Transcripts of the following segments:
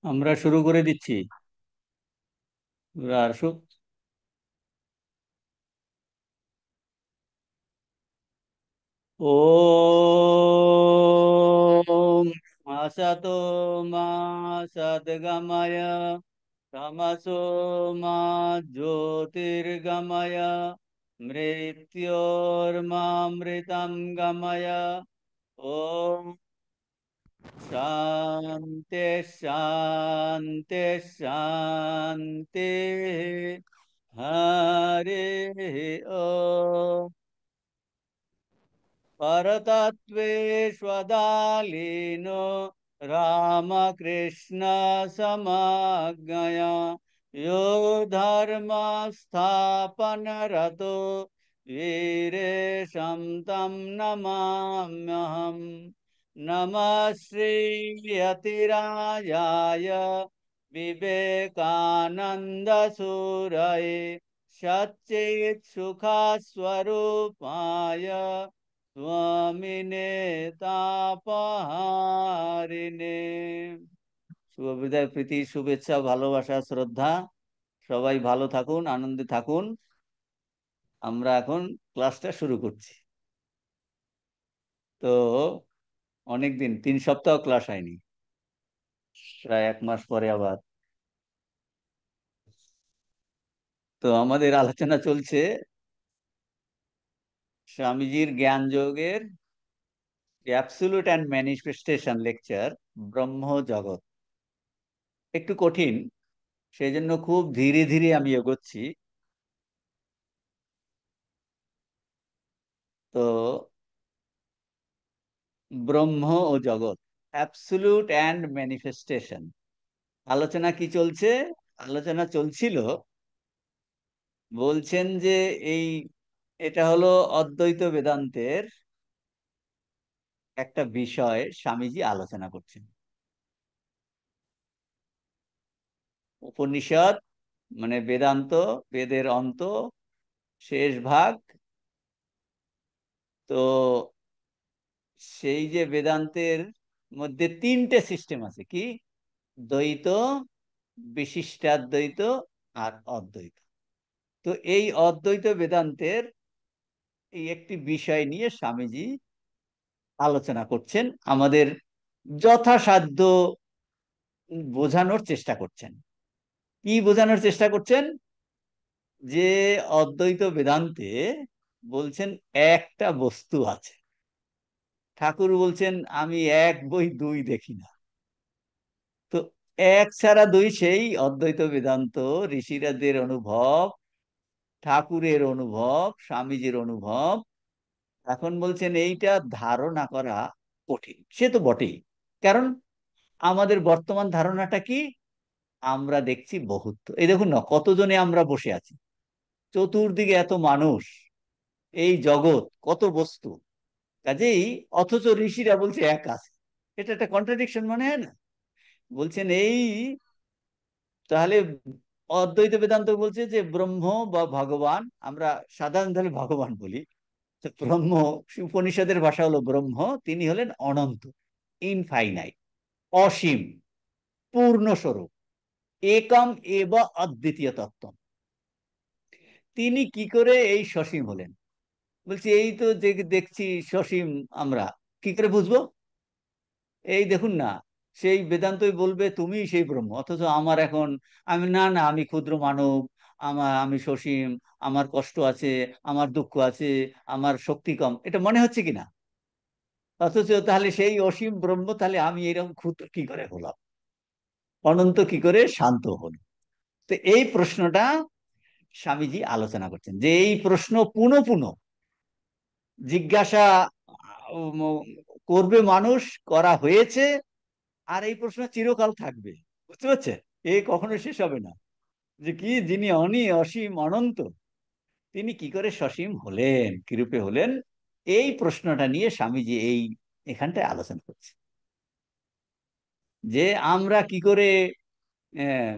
আমরা শুরু করে দিচ্ছি। আর ওম আসতো মা সদ্গময় তমসো মা জ্যোতির্গময় মৃত্যোর্মামৃতম গময়। ওম शांति शांति शांति। हरे ओ परतत्त्वेष्वदालीनो रामकृष्ण समाज्ञया यो धर्म स्थापन रतो वीरेशं तं नमाम्यहम्। नमः श्री यतिराजाय विवेकानंद सूरये सच्चित् सुख स्वरूपाय स्वामिने तापहारिणे। শুভ বিদায়, প্রীতি, শুভেচ্ছা, ভালোবাসা, শ্রদ্ধা। সবাই ভালো থাকুন, আনন্দে থাকুন। আমরা এখন ক্লাসটা শুরু করছি। তো অনেকদিন, 3 সপ্তাহ ক্লাস হয়নি, প্রায় 1 মাস পরে আবার। তো আমাদের আলোচনা চলছে স্বামীজির জ্ঞান যোগের অ্যাবসলিউট অ্যান্ড ম্যানিফেস্টেশন লেকচার, ব্রহ্ম জগৎ। একটু কঠিন, সেই জন্য খুব ধীরে ধীরে আমি এগোচ্ছি। তো ব্রহ্ম ও জগৎ, অ্যাবসলিউট অ্যান্ড ম্যানিফেস্টেশন। আলোচনা কি চলছে? আলোচনা চলছিল, বলছেন যে এই এটা হলো অদ্বৈত বেদান্তের একটা বিষয় স্বামীজি আলোচনা করছেন। উপনিষদ মানে বেদান্ত, বেদের অন্ত, শেষ ভাগ। তো সেই যে বেদান্তের মধ্যে 3টে সিস্টেম আছে, কি? দ্বৈত, বিশিষ্টাদ্বৈত আর অদ্বৈত। তো এই অদ্বৈত বেদান্তের এই একটি বিষয় নিয়ে স্বামীজি আলোচনা করছেন, আমাদের যথাসাধ্য বোঝানোর চেষ্টা করছেন। কি বোঝানোর চেষ্টা করছেন? যে অদ্বৈত বেদান্তে বলছেন একটা বস্তু আছে। ঠাকুর বলছেন আমি এক বই দুই দেখি না। তো এক ছাড়া দুই, সেই অদ্বৈত বেদান্ত, ঋষিরাজের অনুভব, ঠাকুরের অনুভব, স্বামীজির অনুভব। এখন বলছেন এইটা ধারণা করা কঠিন। সে তো বটেই, কারণ আমাদের বর্তমান ধারণাটা কি? আমরা দেখছি বহুত্ব। এই দেখুন না, কতজনে আমরা বসে আছি, চতুর্দিকে এত মানুষ, এই জগৎ কত বস্তু, কাজেই অথচ ঋষিরা বলছে এক আছে। এটা একটা কন্ট্রাডিকশন মনে হয় না? বলছেন এই, তাহলে অদ্বৈত বেদান্ত বলছে যে ব্রহ্ম বা ভগবান, আমরা সাধারণভাবে ভগবান বলি, তো ব্রহ্ম, উপনিষদের ভাষা হলো ব্রহ্ম, তিনি হলেন অনন্ত, ইনফাইনাইট, অসীম, পূর্ণ স্বরূপ, একম এব অদ্বিতীয় তত্ত্ব। তিনি কি করে এই সসীম হলেন? বলছি এই তো দেখছি সসীম, আমরা কি করে বুঝবো? এই দেখুন না, সেই বেদান্তই বলবে তুমি সেই ব্রহ্ম, অথচ আমার এখন, আমি না না, আমি ক্ষুদ্র মানব, আমি সসীম, আমার কষ্ট আছে, আমার দুঃখ আছে, আমার শক্তি কম, এটা মনে হচ্ছে কিনা? অথচ তাহলে সেই অসীম ব্রহ্ম, তাহলে আমি এরকম ক্ষুদ্র কি করে হলাম, অনন্ত কি করে শান্ত হল? তো এই প্রশ্নটা স্বামীজি আলোচনা করছেন, যে এই প্রশ্ন পুনঃ পুনঃ জিজ্ঞাসা উম, করবে মানুষ, করা হয়েছে, আর এই প্রশ্ন চিরকাল থাকবে। বুঝতে পারছে? এ কখনো শেষ হবে না। যে কি, যিনি অসীম অনন্ত, তিনি কি করে সসীম হলেন, কিরূপে হলেন? এই প্রশ্নটা নিয়ে স্বামীজি এই এখানটায় আলোচনা করছে, যে আমরা কি করে আহ,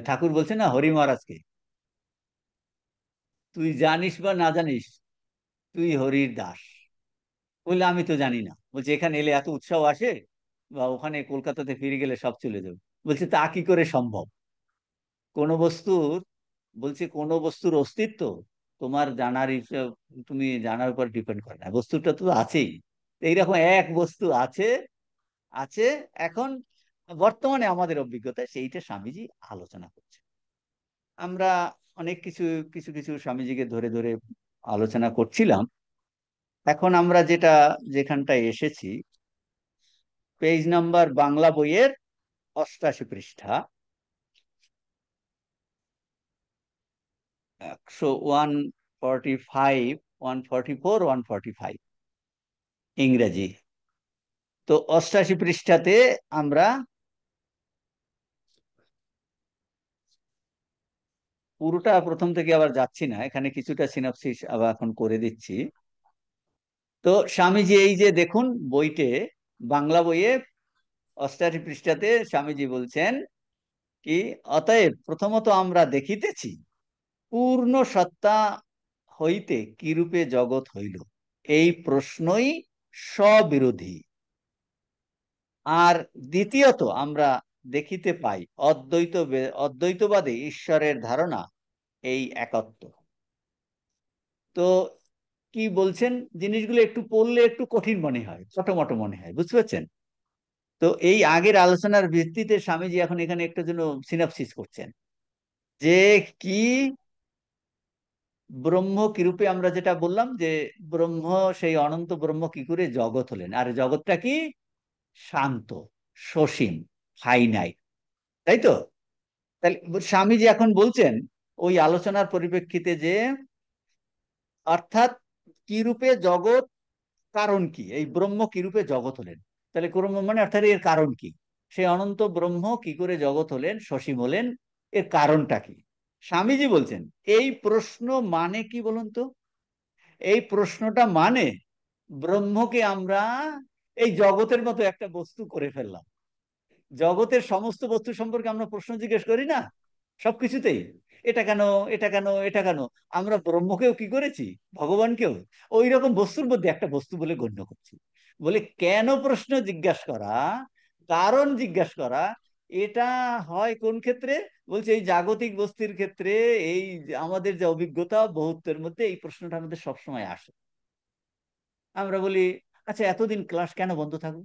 ঠাকুর বলছে না হরি মহারাজকে, তুই জানিস বা না জানিস, তুই হরির দাস। বললে আমি তো জানি না। বলছে এখানে এলে এত উৎসাহ আসে, বা ওখানে কলকাতাতে ফিরে গেলে সব চলে যাবে। বলছে তা কি করে সম্ভব? কোনো বস্তুর, বলছে কোনো বস্তুর অস্তিত্ব তোমার জানার তুমি জানার উপর ডিপেন্ড করে না, বস্তুটা তো আছেই। তো এইরকম এক বস্তু আছে, আছে। এখন বর্তমানে আমাদের অভিজ্ঞতা সেইটা স্বামীজি আলোচনা করছে। আমরা অনেক কিছু কিছু কিছু স্বামীজিকে ধরে ধরে আলোচনা করছিলাম। এখন আমরা যেখানটায় এসেছি, পেজ নাম্বার বাংলা বইয়ের 88 পৃষ্ঠা, 145, 144, 145 ইংরেজি। তো 88 পৃষ্ঠাতে আমরা পুরোটা প্রথম থেকে আবার যাচ্ছি না, এখানে কিছুটা সিনপসিস আবার এখন করে দিচ্ছি। তো স্বামীজি এই যে দেখুন বইতে, বাংলা বইয়ে 88 পৃষ্ঠাতে স্বামীজি বলছেন কি, অতএব প্রথমত আমরা দেখিতেছি পূর্ণ সত্তা হইতে কিরূপে জগৎ হইল, এই প্রশ্নই স্ববিরোধী। আর দ্বিতীয়ত আমরা দেখিতে পাই অদ্বৈতবাদে ঈশ্বরের ধারণা এই একত্ব। তো কি বলছেন, জিনিসগুলো একটু পড়লে একটু কঠিন মনে হয়, ছোট মোটো মনে হয়, বুঝতে পারছেন? তো এই আগের আলোচনার ভিত্তিতে স্বামীজি এখন এখানে একটা জন্য সিনাপসিস করছেন যে কি ব্রহ্ম কিরূপে, আমরা যেটা বললাম যে ব্রহ্ম, সেই অনন্ত ব্রহ্ম কি করে জগৎ হলেন, আর জগৎটা কি শান্ত, সসীম, ফাইনাইট, তাই তো? তাহলে স্বামীজি এখন বলছেন ওই আলোচনার পরিপ্রেক্ষিতে যে অর্থাৎ কিরূপে জগৎ, কারণ কি, এই ব্রহ্ম কিরূপে জগৎ হলেন, তাহলে ব্রহ্ম মানে অর্থাৎ এর কারণ কি, সেই অনন্ত ব্রহ্ম কি করে জগৎ হলেন, সসীম হলেন, এর কারণটা কি? স্বামীজি বলছেন এই প্রশ্ন মানে কি বলুন তো? এই প্রশ্নটা মানে ব্রহ্মকে আমরা এই জগতের মতো একটা বস্তু করে ফেললাম। জগতের সমস্ত বস্তু সম্পর্কে আমরা প্রশ্ন জিজ্ঞেস করি না, সবকিছুতেই এটা কেন, এটা কেন, এটা কেন। আমরা ব্রহ্মকেও কি করেছি, ভগবানকেও ওই রকম বস্তুর মধ্যে একটা বস্তু বলে গণ্য করছি। বলে কেন প্রশ্ন জিজ্ঞাসা করা, কারণ জিজ্ঞাসা করা, এটা হয় কোন ক্ষেত্রে? বলছে এই জাগতিক বস্তুর ক্ষেত্রে, এই যে আমাদের যে অভিজ্ঞতা বহুত্বের মধ্যে এই প্রশ্নটা আমাদের সবসময় আসে। আমরা বলি আচ্ছা এতদিন ক্লাস কেন বন্ধ থাকবে,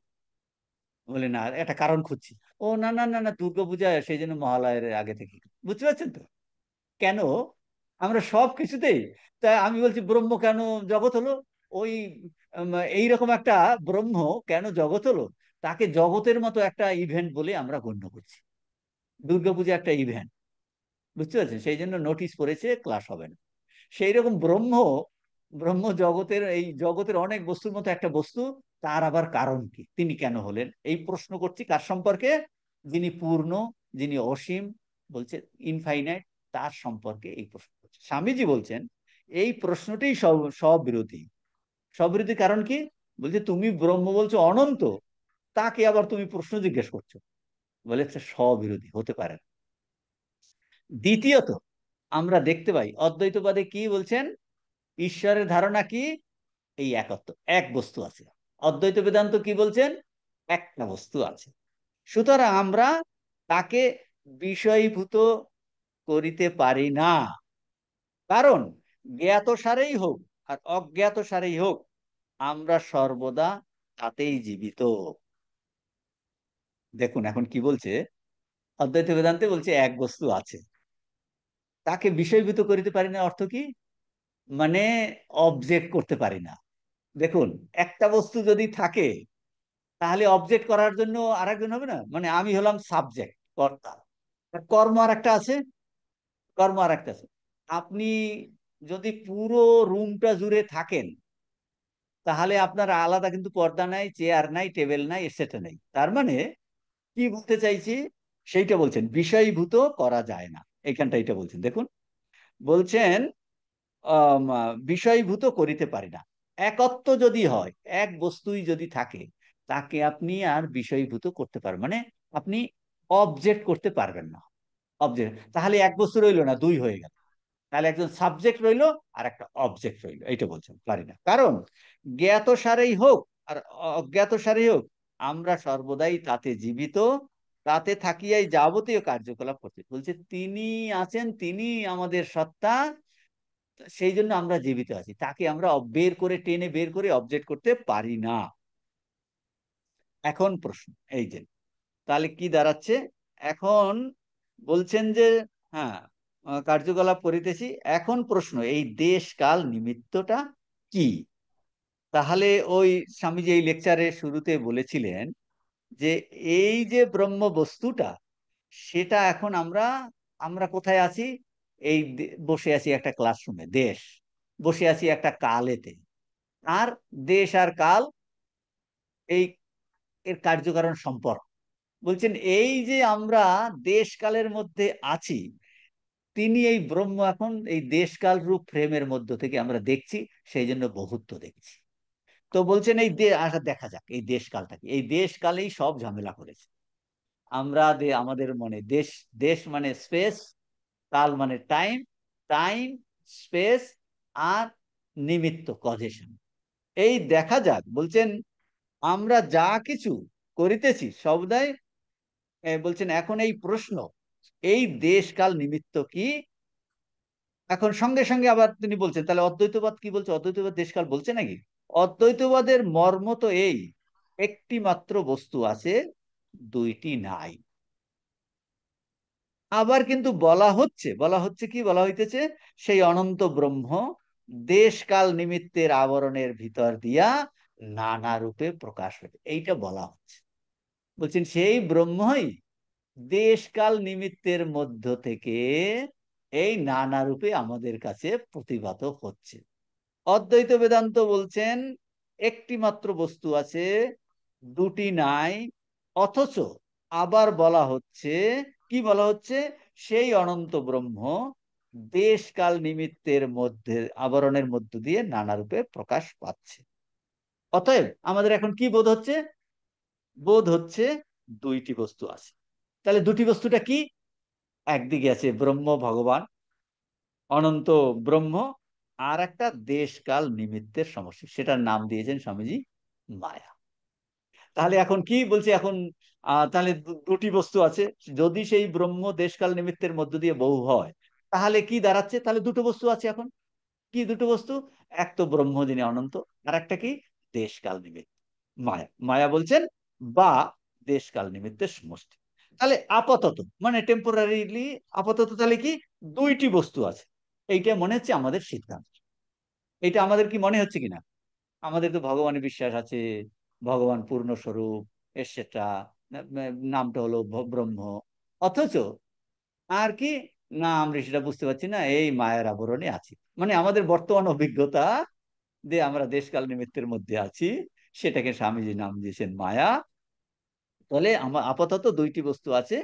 বলে না একটা কারণ খুঁজছি। ও না না না না, দুর্গাপূজা সেই জন্য মহালয়ের আগে থেকে, বুঝতে পারছেন তো? কেন আমরা সব কিছুতেই, তা আমি বলছি ব্রহ্ম কেন জগৎ হলো, ওই এইরকম একটা ব্রহ্ম কেন জগৎ হলো, তাকে জগতের মতো একটা ইভেন্ট বলে আমরা গণ্য করছি। দুর্গাপূজা একটা ইভেন্ট, বুঝতে পারছেন? সেই জন্য নোটিশ করেছে ক্লাস হবে না। সেই রকম ব্রহ্ম, ব্রহ্ম জগতের, এই জগতের অনেক বস্তুর মতো একটা বস্তু, তার আবার কারণ কি, তিনি কেন হলেন, এই প্রশ্ন করছি কার সম্পর্কে? যিনি পূর্ণ, যিনি অসীম, বলছে ইনফাইনাইট, তার সম্পর্কে এই প্রশ্ন করছে। স্বামীজি বলছেন এই প্রশ্নটাই সব বিরোধী। সবিরোধী কারণ কি? বলছে তুমি ব্রহ্ম বলছো অনন্ত, তাকে আবার তুমি প্রশ্ন জিজ্ঞেস করছো, বলেছে স্ববিরোধী, হতে পারে না। দ্বিতীয়ত আমরা দেখতে পাই অদ্বৈতবাদে কি বলছেন, ঈশ্বরের ধারণা কি, এই একত্ব, এক বস্তু আছে। অদ্বৈত বেদান্ত কি বলছেন, একটা বস্তু আছে। সুতরাং আমরা তাকে বিষয়ীভূত করিতে পারি না, কারণ জ্ঞাত সারেই হোক আর অজ্ঞাত সারেই হোক, আমরা সর্বদা তাতেই জীবিত। দেখুন এখন কি বলছে, অদ্বৈত বেদান্তে বলছে এক বস্তু আছে, তাকে বিষয়ভূত করিতে পারি না অর্থ কি, মানে অবজেক্ট করতে পারি না। দেখুন একটা বস্তু যদি থাকে, তাহলে অবজেক্ট করার জন্য আরেকজন হবে না, মানে আমি হলাম সাবজেক্ট, কর্তা, আর কর্ম আর একটা আছে, কর্ম আর একটা আছে। আপনি যদি পুরো রুমটা জুড়ে থাকেন, তাহলে আপনার আলাদা কিন্তু পর্দা নাই, চেয়ার নাই, টেবিল নাই, এটসেট্রা নাই। তার মানে কি বলতে চাইছি, সেইটা বলছেন বিষয়ভূত করা যায় না, এখানটা এটা বলছেন দেখুন। বলছেন বিষয়ভূত করিতে পারি না। একত্ব যদি হয়, এক বস্তুই যদি থাকে, তাকে আপনি আর বিষয়ভূত করতে পারবেন, মানে আপনি অবজেক্ট করতে পারবেন না। অবজেক্ট তাহলে এক বস্তু রইলো না, দুই হয়ে গেল। তাহলে একজন সাবজেক্ট রইলো আর একটা অবজেক্ট রইলো, এইটা বলছেন পারি না। কারণ জ্ঞাত সারেই হোক আর অজ্ঞাত সারেই হোক, আমরা সর্বদাই তাতে জীবিত, তাতে থাকিয়াই যাবতীয় কার্যকলাপ করছে। বলছে তিনি আছেন, তিনি আমাদের সত্তা, সেই জন্য আমরা জীবিত আছি। তাকে আমরা বের করে, টেনে বের করে অবজেক্ট করতে পারি না। এখন প্রশ্ন এই যে, তাহলে কি দাঁড়াচ্ছে এখন? বলছেন যে হ্যাঁ, কার্যকলাপ করিতেছি। এখন প্রশ্ন, এই দেশ কাল নিমিত্তটা কি? তাহলে ওই স্বামীজি এই লেকচারের শুরুতে বলেছিলেন যে এই যে ব্রহ্ম বস্তুটা, সেটা এখন আমরা আমরা কোথায় আছি? এই বসে আছি একটা ক্লাসরুমে, দেশ, বসে আছি একটা কালেতে। আর দেশ আর কাল, এই এর কার্যকারণ সম্পর্ক। বলছেন এই যে আমরা দেশ কালের মধ্যে আছি, তিনি এই ব্রহ্ম এখন এই দেশকাল রূপ ফ্রেমের মধ্য থেকে আমরা দেখছি, সেই জন্য বহুত্ব দেখছি। তো বলছেন এই দেখা যাক এই দেশকালটাকে, এই দেশকালেই সব ঝামেলা করেছে। আমরা আমাদের মনে দেশ, দেশ মানে স্পেস, কাল মানে টাইম, টাইম স্পেস আর নিমিত্ত কজেশন। এই দেখা যাক, বলছেন আমরা যা কিছু করিতেছি সবদাই, বলছেন এখন এই প্রশ্ন, এই দেশ কাল নিমিত্ত কি? এখন সঙ্গে সঙ্গে আবার তিনি বলছেন তাহলে অদ্বৈতবাদ কি বলছে? অদ্বৈতবাদ দেশকাল বলছে নাকি? অদ্বৈতবাদের মর্ম তো এই, একটি মাত্র বস্তু আছে, দুইটি নাই। আবার কিন্তু বলা হচ্ছে কি বলা হইতেছে? সেই অনন্ত ব্রহ্ম দেশ কাল নিমিত্তের আবরণের ভিতর দিয়া নানা রূপে প্রকাশ হইবে, এইটা বলা হচ্ছে। বলছেন সেই ব্রহ্মই দেশ কাল নিমিত্তের মধ্য থেকে এই নানা রূপে আমাদের কাছে প্রতিভাত হচ্ছে। অদ্বৈত বেদান্ত বলছেন একটি মাত্র বস্তু আছে, দুটি নাই। অথচ আবার বলা হচ্ছে, কি বলা হচ্ছে? সেই অনন্ত ব্রহ্ম দেশ কাল নিমিত্তের মধ্যে আবরণের মধ্য দিয়ে নানা রূপে প্রকাশ পাচ্ছে। অতএব আমাদের এখন কি বোধ হচ্ছে? বোধ হচ্ছে দুইটি বস্তু আছে। তাহলে দুটি বস্তুটা কি? একদিকে আছে ব্রহ্ম ভগবান, অনন্ত ব্রহ্ম, আর একটা দেশ কাল নিমিত্তের সমষ্টি, সেটার নাম দিয়েছেন স্বামীজি মায়া। তাহলে এখন কি বলছে? এখন তাহলে দুটি বস্তু আছে। যদি সেই ব্রহ্ম দেশকাল নিমিত্তের মধ্য দিয়ে বহু হয়, তাহলে কি দাঁড়াচ্ছে? তাহলে দুটো বস্তু আছে এখন। কি দুটো বস্তু? এক তো ব্রহ্ম যিনি অনন্ত, আর একটা কি? দেশকাল নিমিত্ত মায়া। মায়া বলছেন বা দেশকাল নিমিত্তের সমষ্টি। তাহলে আপাতত মানে টেম্পোরারিলি আপাতত তাহলে কি দুইটি বস্তু আছে, এইটা মনে হচ্ছে আমাদের সিদ্ধান্ত। এটা আমাদের কি মনে হচ্ছে কিনা? আমাদের তো ভগবানের বিশ্বাস আছে, ভগবান পূর্ণ স্বরূপ, এটসেট্রা, নামটা হলো ব্রহ্ম। অথচ আর কি, না আমরা সেটা বুঝতে পারছি না, এই মায়ের আবরণে আছি। মানে আমাদের বর্তমান অভিজ্ঞতা যে আমরা দেশকাল নিমিত্তের মধ্যে আছি, সেটাকে স্বামীজি নাম দিয়েছেন মায়া। তাহলে আমার আপাতত দুইটি বস্তু আছে,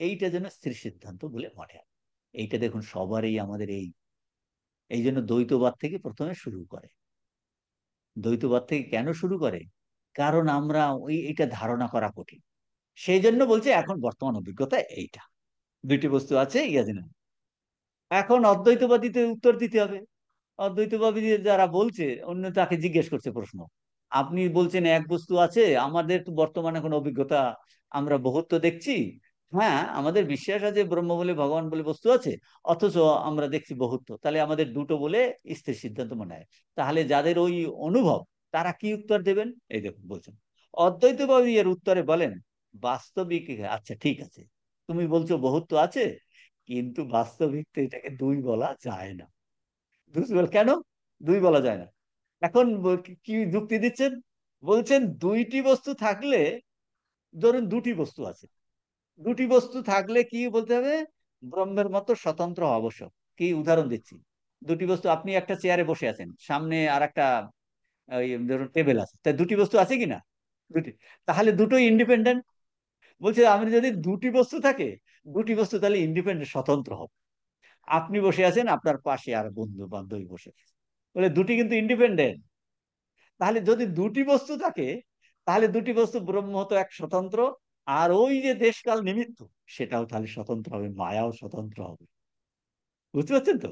এইটা যেন স্থির সিদ্ধান্ত বলে মনে হয়। এইটা দেখুন সবারই আমাদের এই, এই জন্য দ্বৈতবাদ থেকে প্রথমে শুরু করে। দ্বৈতবাদ থেকে কেন শুরু করে? কারণ আমরা ওই এটা ধারণা করা কঠিন। সেই জন্য বলছে এখন বর্তমান অভিজ্ঞতা এইটা, দুইটি বস্তু আছে ইয়া জানেন। এখন অদ্বৈতবাদীতে উত্তর দিতে হবে। অদ্বৈতবাদী যারা বলছে, অন্য তাকে জিজ্ঞেস করছে প্রশ্ন, আপনি বলছেন এক বস্তু আছে, আমাদের তো বর্তমানে কোনো অভিজ্ঞতা, আমরা বহুত্ব দেখছি। হ্যাঁ, আমাদের বিশ্বাস আছে ব্রহ্ম বলে ভগবান বলে বস্তু আছে, অথচ আমরা দেখছি বহুত্ব। তাহলে আমাদের দুটো বলে স্থির সিদ্ধান্ত মনে হয়। তাহলে যাদের ওই অনুভব, তারা কি উত্তর দেবেন? এই দেখুন বলছেন, অদ্বৈতবাদী এর উত্তরে বলেন, বাস্তবিক আচ্ছা ঠিক আছে, তুমি বলছো বহুত্ব আছে, কিন্তু বাস্তবিক তো এটাকে দুই বলা যায় না। বুঝতে পারল কেন দুই বলা যায় না? এখন কি যুক্তি দিচ্ছেন? বলছেন দুইটি বস্তু থাকলে, ধরুন দুটি বস্তু আছে, দুটি বস্তু থাকলে কি বলতে হবে? ব্রহ্মের মতো স্বতন্ত্র হওয়া আবশ্যক। কি উদাহরণ দিচ্ছি, দুটি বস্তু, আপনি একটা চেয়ারে বসে আছেন, সামনে আর একটা ওই ধরুন টেবিল আছে, তাই দুটি বস্তু আছে কিনা? দুটি। তাহলে দুটোই ইন্ডিপেন্ডেন্ট। বলছে আমি যদি দুটি বস্তু থাকে, দুটি বস্তু তাহলে ইন্ডিপেন্ডেন্ট, স্বতন্ত্র হবে। আপনি বসে আছেন, আপনার পাশে আর বন্ধু বান্ধবী বসে আছে, বলে দুটি কিন্তু ইন্ডিপেন্ডেন্ট। তাহলে যদি দুটি বস্তু থাকে, তাহলে দুটি বস্তু ব্রহ্ম তো এক স্বতন্ত্র, আর ওই যে দেশকাল নিমিত্ত, সেটাও তাহলে স্বতন্ত্র হবে, মায়াও স্বতন্ত্র হবে। বুঝতে পারছেন তো?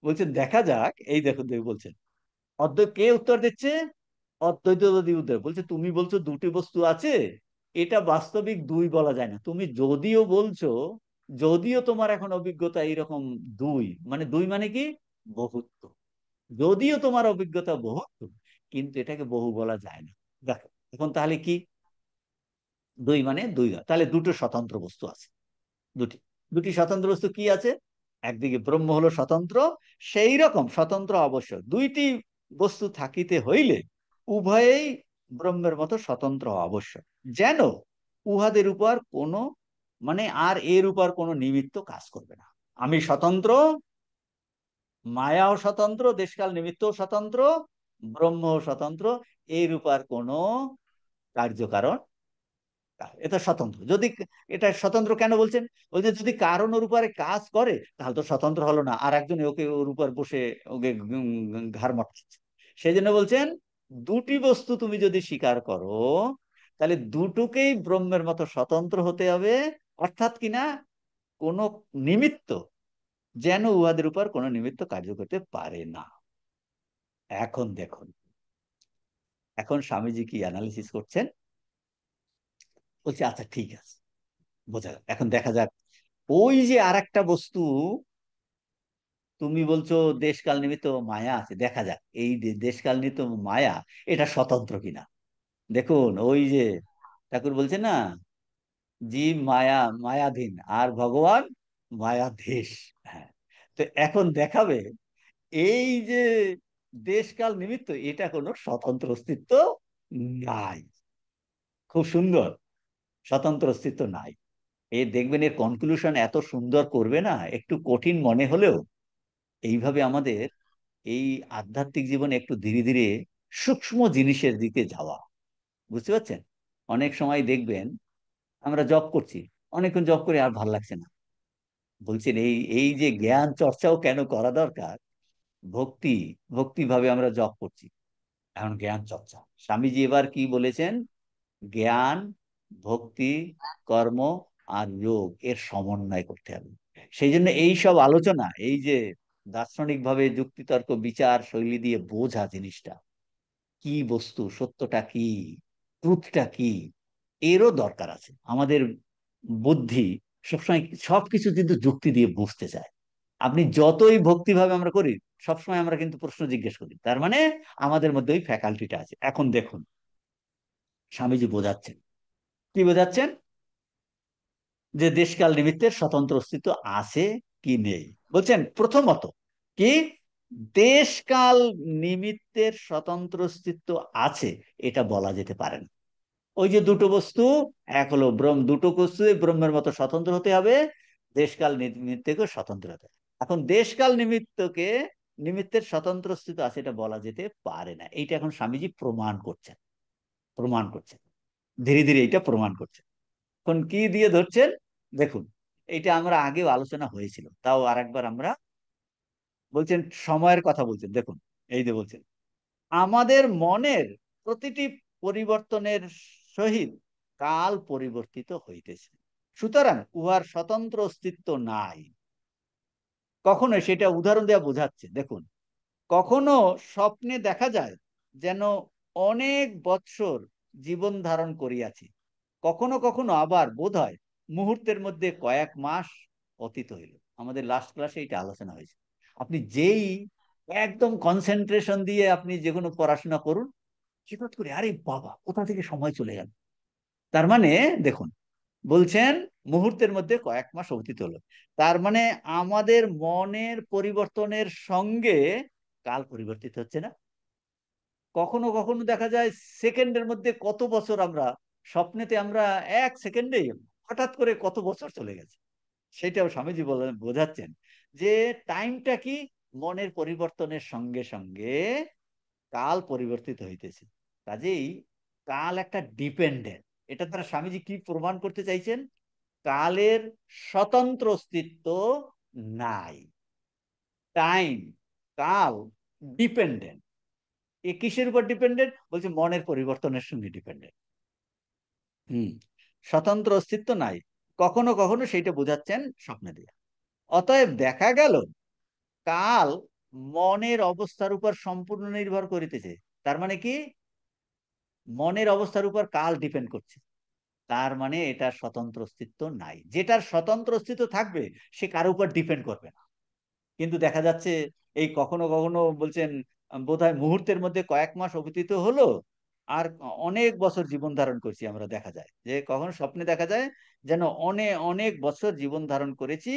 বলছেন দেখা যাক, এই দেখুন বলছেন, অদ্বৈত কে উত্তর দিচ্ছে? অদ্বৈতবাদী উদ্ধার বলছে তুমি বলছো দুটি বস্তু আছে, এটা বাস্তবিক দুই বলা যায় না। তুমি যদিও বলছো, যদিও তোমার এখন অভিজ্ঞতা এইরকম দুই, মানে দুই মানে কি, বহুত্ব। যদিও তোমার অভিজ্ঞতা বহুত্ব, কিন্তু এটাকে বহু বলা যায় না। দেখো এখন তাহলে কি, দুই মানে দুই নয়, তাহলে দুটো স্বতন্ত্র বস্তু আছে। দুটি, দুটি স্বতন্ত্র বস্তু কি আছে? একদিকে ব্রহ্ম হলো স্বতন্ত্র, সেই রকম স্বতন্ত্র আবশ্যক দুইটি বস্তু থাকিতে হইলে উভয়েই ব্রহ্মের মতো স্বতন্ত্র হওয়া আবশ্যক, যেন উহাদের উপর কোনো, মানে আর এর উপর কোনো নিমিত্ত কাজ করবে না। আমি স্বতন্ত্র, মায়াও স্বতন্ত্র, দেশকাল নিমিত্তও স্বতন্ত্র, ব্রহ্মও স্বতন্ত্র, এর উপর কোনো কার্যকারণ, এটা স্বতন্ত্র। যদি এটা স্বতন্ত্র কেন বলছেন, বলছে যদি কারণ ওর উপরে কাজ করে তাহলে তো স্বতন্ত্র হলো না, আর একজন ওকে ওর উপর বসে ওকে ঘাড় মটকাচ্ছে। সেই জন্য বলছেন দুটি বস্তু তুমি যদি স্বীকার করো, তাহলে দুটোকেই ব্রহ্মের মতো স্বতন্ত্র হতে হবে, অর্থাৎ কিনা কোনো নিমিত্ত, যেন উহাদের উপর কোনো নিমিত্ত কার্য করতে পারে না। এখন দেখুন, এখন স্বামীজি কি অ্যানালিসিস করছেন, বলছে আচ্ছা ঠিক আছে, বোঝা গেল। এখন দেখা যাক, ওই যে আর একটা বস্তু তুমি বলছো দেশকাল নিমিত্ত মায়া আছে, দেখা যাক এই দেশকাল নিমিত্ত মায়া এটা স্বতন্ত্র কিনা। দেখুন ওই যে ঠাকুর বলছে না, জীব মায়া মায়াধীন আর ভগবান মায়াধীশ। হ্যাঁ, তো এখন দেখাবে এই যে দেশকাল নিমিত্ত এটা কোনো স্বতন্ত্র অস্তিত্ব নাই। খুব সুন্দর, স্বতন্ত্র অস্তিত্ব নাই। এই দেখবেন এর কনক্লুশন এত সুন্দর করবে না, একটু কঠিন মনে হলেও এইভাবে আমাদের এই আধ্যাত্মিক জীবনে একটু ধীরে ধীরে সূক্ষ্ম জিনিসের দিকে যাওয়া, বুঝতে পারছেন? অনেক সময় দেখবেন আমরা জব করছি, অনেকক্ষণ জব করে আর ভাল লাগছে না, বলছেন এই এই যে জ্ঞান চর্চাও কেন করা দরকার। ভক্তি, ভক্তি ভাবে আমরা জব করছি, এখন জ্ঞান চর্চা। স্বামীজি এবার কি বলেছেন, জ্ঞান, ভক্তি, কর্ম আর যোগ এর সমন্বয় করতে হবে। সেই জন্য এই সব আলোচনা, এই যে দার্শনিক ভাবে যুক্তিতর্ক বিচার শৈলী দিয়ে বোঝা জিনিসটা, কি বস্তু, সত্যটা কি, ট্রুথটা কি, এরও দরকার আছে। আমাদের বুদ্ধি সবসময় সবকিছু কিন্তু যুক্তি দিয়ে বুঝতে চায়। আপনি যতই ভক্তিভাবে আমরা করি, সবসময় আমরা কিন্তু প্রশ্ন জিজ্ঞেস করি, তার মানে আমাদের মধ্যে ওই ফ্যাকাল্টিটা আছে। এখন দেখুন স্বামীজি বোঝাচ্ছেন, কি বোঝাচ্ছেন, যে দেশকাল নিমিত্তের স্বতন্ত্র অস্তিত্ব আছে কি নেই। বলছেন প্রথমত কি, দেশকাল নিমিত্তের স্বতন্ত্র অস্তিত্ব আছে এটা বলা যেতে পারে না। ওই যে দুটো বস্তু, এক হলো ব্রহ্ম, দুটো বস্তু ব্রহ্মের মতো স্বতন্ত্র হতে হবে, দেশকাল নিমিত্তকে স্বতন্ত্র হতে হবে। এখন দেশকাল নিমিত্তকে, নিমিত্তের স্বতন্ত্র অস্তিত্ব আছে এটা বলা যেতে পারে না, এইটা এখন স্বামীজি প্রমাণ করছেন, প্রমাণ করছেন, ধীরে ধীরে এইটা প্রমাণ করছেন। এখন কি দিয়ে ধরছেন, দেখুন এটা আমরা আগেও আলোচনা হয়েছিল, তাও আরেকবার আমরা বলছেন, সময়ের কথা বলছেন। দেখুন এই যে বলছেন আমাদের মনের প্রতিটি পরিবর্তনের সহিত কাল পরিবর্তিত হইতেছে, সুতরাং উহার স্বতন্ত্র অস্তিত্ব নাই। কখনো সেটা উদাহরণ দেওয়া বোঝাচ্ছে, দেখুন কখনো স্বপ্নে দেখা যায় যেন অনেক বৎসর জীবন ধারণ করিয়াছি, কখনো কখনো আবার বোধ হয় মুহূর্তের মধ্যে কয়েক মাস অতীত হইল। আমাদের লাস্ট ক্লাসে এটা আলোচনা হয়েছে। আপনি যেই একদম কনসেন্ট্রেশন দিয়ে আপনি যে কোনো পড়াশোনা করুন, হঠাৎ করে আরে বাবা কোথা থেকে সময় চলে গেল। তার মানে দেখুন, বলছেন মুহূর্তের মধ্যে কয়েক মাস অতীত হলো, তার মানে আমাদের মনের পরিবর্তনের সঙ্গে কাল পরিবর্তিত হচ্ছে না। কখনো কখনো দেখা যায় সেকেন্ডের মধ্যে কত বছর, আমরা স্বপ্নেতে আমরা এক সেকেন্ডে হঠাৎ করে কত বছর চলে গেছে। সেটাও স্বামীজি বলেন, বোঝাচ্ছেন যে টাইমটা কি, মনের পরিবর্তনের সঙ্গে সঙ্গে কাল পরিবর্তিত হইতেছে। কাজেই কাল একটা ডিপেন্ডেন্ট। এটা দ্বারা স্বামীজি কি প্রমাণ করতে চাইছেন, কালের স্বতন্ত্র অস্তিত্ব নাই। টাইম, কাল ডিপেন্ডেন্ট। এ কিসের উপর ডিপেন্ডেন্ট, বলছে মনের পরিবর্তনের সঙ্গে ডিপেন্ডেন্ট। হম, স্বতন্ত্র অস্তিত্ব নাই। কখনো কখনো সেইটা বোঝাচ্ছেন স্বপ্নে দিয়ে। অতএব দেখা গেল কাল মনের অবস্থার উপর সম্পূর্ণ নির্ভর করিতেছে। তার মানে কি, মনের অবস্থার উপর কাল ডিপেন্ড করছে, তার মানে এটার স্বতন্ত্র অস্তিত্ব নাই। যেটার স্বতন্ত্র অস্তিত্ব থাকবে সে কারো উপর ডিপেন্ড করবে না। কিন্তু দেখা যাচ্ছে এই কখনো কখনো বলছেন বোধহয় মুহূর্তের মধ্যে কয়েক মাস অতীত হলো, আর অনেক বছর জীবন ধারণ করছি আমরা, দেখা যায় যে কখনো স্বপ্নে দেখা যায় যেন অনেক অনেক বছর জীবন ধারণ করেছি,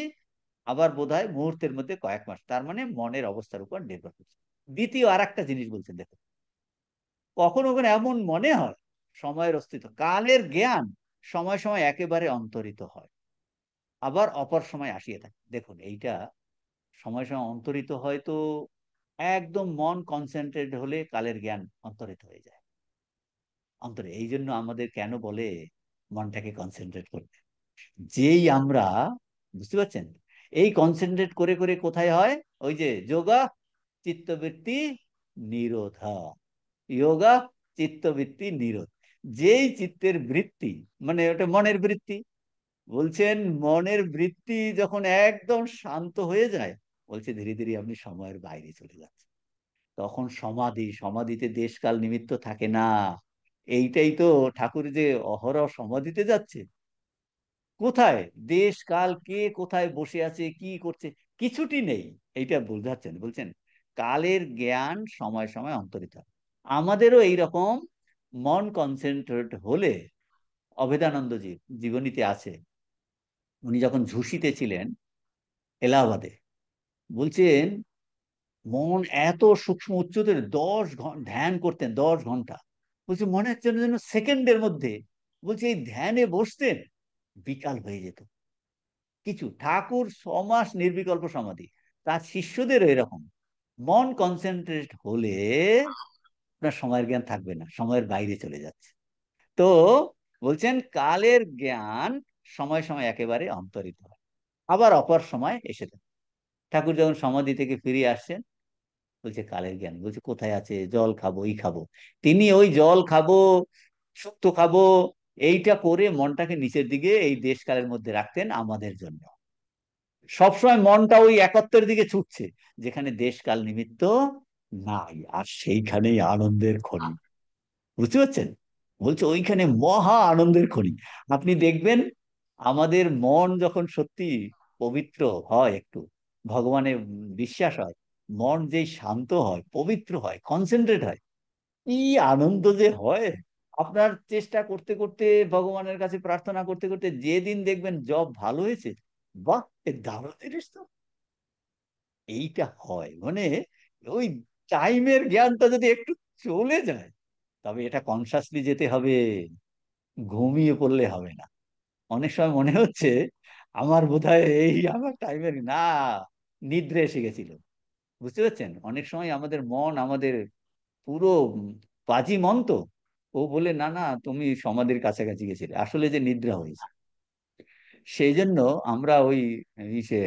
আবার বোধহয় মুহূর্তের মধ্যে কয়েক মাস। তার মানে মনের অবস্থার উপর নির্ভর করছে। দ্বিতীয় আর একটা জিনিস বলছেন, দেখো, কখনো কখনো এমন মনে হয় সময়ের অস্তিত্ব, কালের জ্ঞান সময় সময় একেবারে অন্তরিত হয়, আবার অপর সময় আসিয়ে থাকে। দেখুন এইটা সময় সময় অন্তরিত হয় তো একদম মন কনসেন্ট্রেট হলে কালের জ্ঞান অন্তরিত হয়ে যায় অন্তরে। এই জন্য আমাদের কেন বলে মনটাকে কনসেন্ট্রেট করতে, যেই আমরা, বুঝতে পারছেন, এই কনসেন্ট্রেট করে করে কোথায় হয়, ওই যে যোগা চিত্তবৃত্তি নিরোধা, যোগা চিত্তবৃত্তি নিরোধ। যেই চিত্তের বৃত্তি, মানে ওটা মনের বৃত্তি, বলছেন মনের বৃত্তি যখন একদম শান্ত হয়ে যায়, বলছে ধীরে ধীরে আপনি সময়ের বাইরে চলে যাচ্ছেন। তখন সমাধি, সমাধিতে দেশকাল নিমিত্ত থাকে না। এইটাই তো ঠাকুর যে অহরহ সমাধিতে যাচ্ছে, কোথায় দেশ কাল, কে কোথায় বসে আছে কি করছে কিছুটি নেই, এইটা বোঝাচ্ছেন। বলছেন কালের জ্ঞান সময় সময় অন্তরিত হয়। আমাদেরও এইরকম মন কনসেন্ট্রেট হলে, অভেদানন্দজি জীবনীতে আছে, উনি যখন ঝুঁসিতে ছিলেন এলাহাবাদে, বলছেন মন এত সূক্ষ্ম উচ্চতর, 10 ঘন্টা ধ্যান করতেন, 10 ঘন্টা। বলছে মনে হচ্ছে যেন সেকেন্ডের মধ্যে, বলছে এই ধ্যানে বসতেন, বিকাল হয়ে যেত। কিছু ঠাকুর 6 মাস নির্বিকল্প সমাধি, তার শিষ্যদের এরকম মন কনসেন্ট্রেট হলে আপনার সময়ের জ্ঞান থাকবে না, সময়ের বাইরে চলে যাচ্ছে। তো বলছেন কালের জ্ঞান সময় সময় একেবারে অন্তরিত হয়, আবার অপর সময় এসে থাকে। ঠাকুর যখন সমাধি থেকে ফিরে আসছেন, বলছে কালের জ্ঞান, বলছে কোথায় আছে, জল খাবো এই খাবো। তিনি ওই জল খাবো, শুক্তো খাবো, এইটা করে মনটাকে নিচের দিকে এই দেশকালের মধ্যে রাখতেন আমাদের জন্য। সবসময় মনটা ওই একত্বের দিকে ছুটছে, যেখানে দেশকাল নিমিত্ত নাই, আর সেইখানেই আনন্দের খনি। বুঝতে পারছেন? বলছে ওইখানে মহা আনন্দের খনি। আপনি দেখবেন আমাদের মন যখন সত্যি পবিত্র হয়, একটু ভগবানে বিশ্বাস হয়, মন যেই শান্ত হয়, পবিত্র হয়, কনসেন্ট্রেট হয়, কি আনন্দ যে হয়। আপনার চেষ্টা করতে করতে, ভগবানের কাছে প্রার্থনা করতে করতে যেদিন দেখবেন জব ভালো হয়েছে, বাহ এ দারুণ জিনিস তো। এইটা হয় মানে ওই টাইমের জ্ঞানটা যদি একটু চলে যায়, তবে এটা কনসাসলি যেতে হবে, ঘুমিয়ে পড়লে হবে না। অনেক সময় মনে হচ্ছে আমার বোধহয় এই আমার টাইমের না, নিদ্রা এসে গেছিল। বুঝতে পারছেন, অনেক সময় আমাদের মন, আমাদের পুরো পাজি মন তো, ও বলে না না তুমি সমাধির কাছাকাছি গেছিলে, আসলে যে নিদ্রা হয়েছে। সেই জন্য আমরা ওই ইসে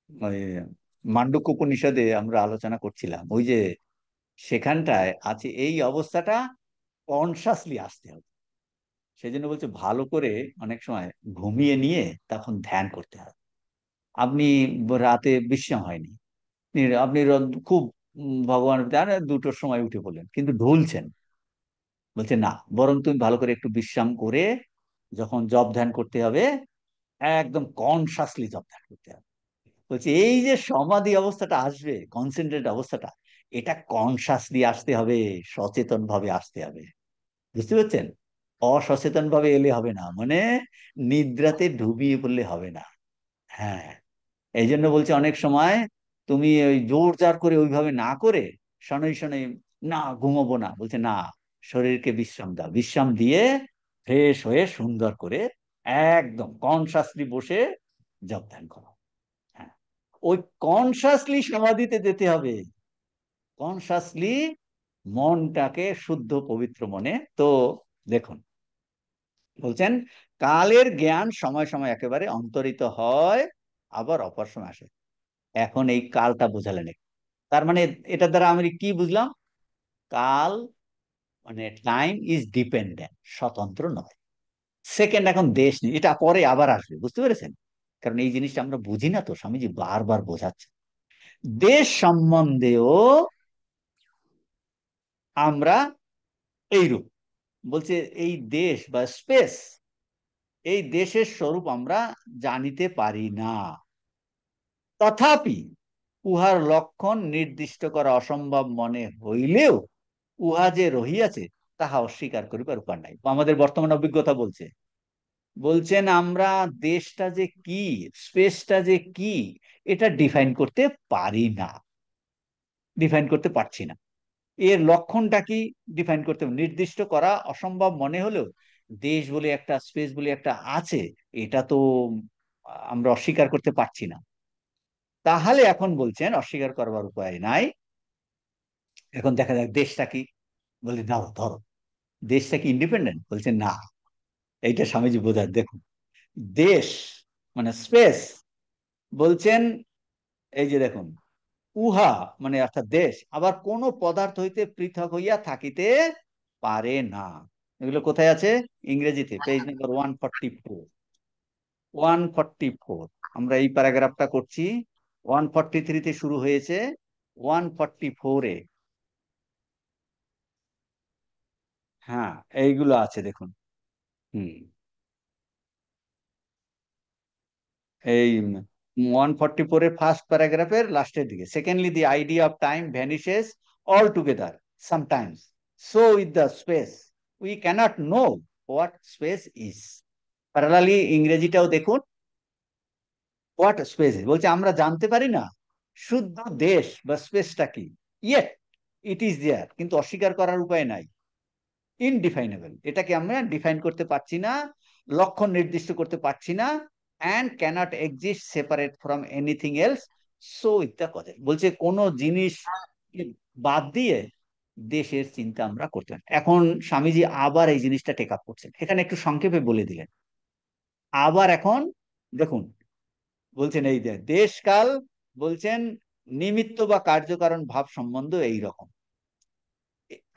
ওই মান্ডুক্য উপনিষদে আমরা আলোচনা করছিলাম, ওই যে সেখানটায় আছে এই অবস্থাটা কনসাসলি আসতে হবে। সেই জন্য বলছে ভালো করে অনেক সময় ঘুমিয়ে নিয়ে তখন ধ্যান করতে হবে। আপনি রাতে বিশ্রাম হয়নি, আপনি খুব ভগবান 2টোর সময় উঠে পড়লেন, কিন্তু ঢুলছেন, বলছে না, বরং তুমি ভালো করে একটু বিশ্রাম করে যখন জপ ধ্যান করতে হবে, একদম কনসাসলি জপ ধ্যান করতে হবে। বলছে এই যে সমাধি অবস্থাটা আসবে, কনসেন্ট্রেট অবস্থাটা, এটা কনসাসলি আসতে হবে, সচেতন ভাবে আসতে হবে। বুঝতে পারছেন? অসচেতন ভাবে এলে হবে না, মানে নিদ্রাতে ডুবিয়ে পড়লে হবে না। হ্যাঁ, এই জন্য বলছে অনেক সময় তুমি ওই জোর জার করে ওইভাবে না করে, শনৈ শনৈ, না ঘুমাবো না, বলছে না, শরীরকে বিশ্রাম দাও, বিশ্রাম দিয়ে ফ্রেশ হয়ে সুন্দর করে একদম কনসাসলি বসে জপ ধ্যান করো। হ্যাঁ, ওই কনসাসলি সমাধিতে যেতে হবে, কনসাসলি মনটাকে শুদ্ধ পবিত্র মনে। তো দেখুন, বলছেন কালের জ্ঞান সময় সময় একেবারে অন্তরিত হয়, আবার অপর সময় আসে। এখন এই কালটা বোঝালেন একটু। তার মানে এটা দ্বারা আমি কি বুঝলাম, কাল মানে টাইম ইজ ডিপেন্ডেন্ট, স্বতন্ত্র নয়। সেকেন্ড এখন দেশ নেই, এটা পরে আবার আসবে, বুঝতে পেরেছেন? কারণ এই জিনিসটা আমরা বুঝি না তো, স্বামীজি বারবার বোঝাচ্ছে। দেশ সম্বন্ধেও আমরা এইরূপ। বলছে এই দেশ বা স্পেস, এই দেশের স্বরূপ আমরা জানিতে পারি না, তথাপি উহার লক্ষণ নির্দিষ্ট করা অসম্ভব মনে হইলেও উহা যে রহিয়াছে তাহা অস্বীকার করিবার উপায় নাই। আমাদের বর্তমান অভিজ্ঞতা বলছে, বলছেন আমরা দেশটা যে কি, স্পেসটা যে কি, এটা ডিফাইন করতে পারি না, ডিফাইন করতে পারছি না। এর লক্ষণটা কি ডিফাইন করতে, নির্দিষ্ট করা অসম্ভব মনে হলেও দেশ বলে একটা, স্পেস বলে একটা আছে, এটা তো আমরা অস্বীকার করতে পারছি না। তাহলে এখন বলছেন অস্বীকার করবার উপায় নাই। এখন দেখা যাক দেশটা কি। বলে দাও ধরো, দেশটা কি ইন্ডিপেন্ডেন্ট? বলছে না। এইটা স্বামীজি বোঝায়, দেখুন, দেশ মানে স্পেস, বলছেন এই যে দেখুন, উহা মানে অর্থাৎ দেশ আবার কোন পদার্থ হইতে পৃথক হইয়া থাকিতে পারে না। এগুলো কোথায় আছে? ইংরেজিতে পেজ নাম্বার 144। 144, আমরা এই প্যারাগ্রাফটা করছি। 143-তে শুরু হয়েছে, 144-এ। হ্যাঁ, এইগুলো আছে দেখুন। হুম, এই 144-এর ফার্স্ট প্যারাগ্রাফের লাস্টের দিকে, secondly the idea of time vanishes all together sometimes, so with the space we can't know what space is. Parallelly ইংরেজিটাও দেখুন, হোয়াট স্পেস ইজ বলছে আমরা জানতে পারি না শুদ্ধ দেশ বা স্পেসটা কি, ইয়েট ইট ইজ দেয়ার, কিন্তু অস্বীকার করার উপায় নাই। ইনডিফাইনেবল, এটাকে আমরা ডিফাইন করতে পারছি না, লক্ষণ নির্দিষ্ট করতে পারছি না। And can't exist separate from anything else, so ইত্যা কথা বলছে কোন জিনিস বাদ দিয়ে দেশের চিন্তা আমরা করতে পারি। এখন স্বামীজি আবার এই জিনিসটা টেক আপ করছেন, এখানে একটু সংক্ষেপে বলে দিলেন। আবার এখন দেখুন, বলছেন এই যে দেশকাল, বলছেন নিমিত্ত বা কার্যকারণ ভাব সম্বন্ধ এই রকম।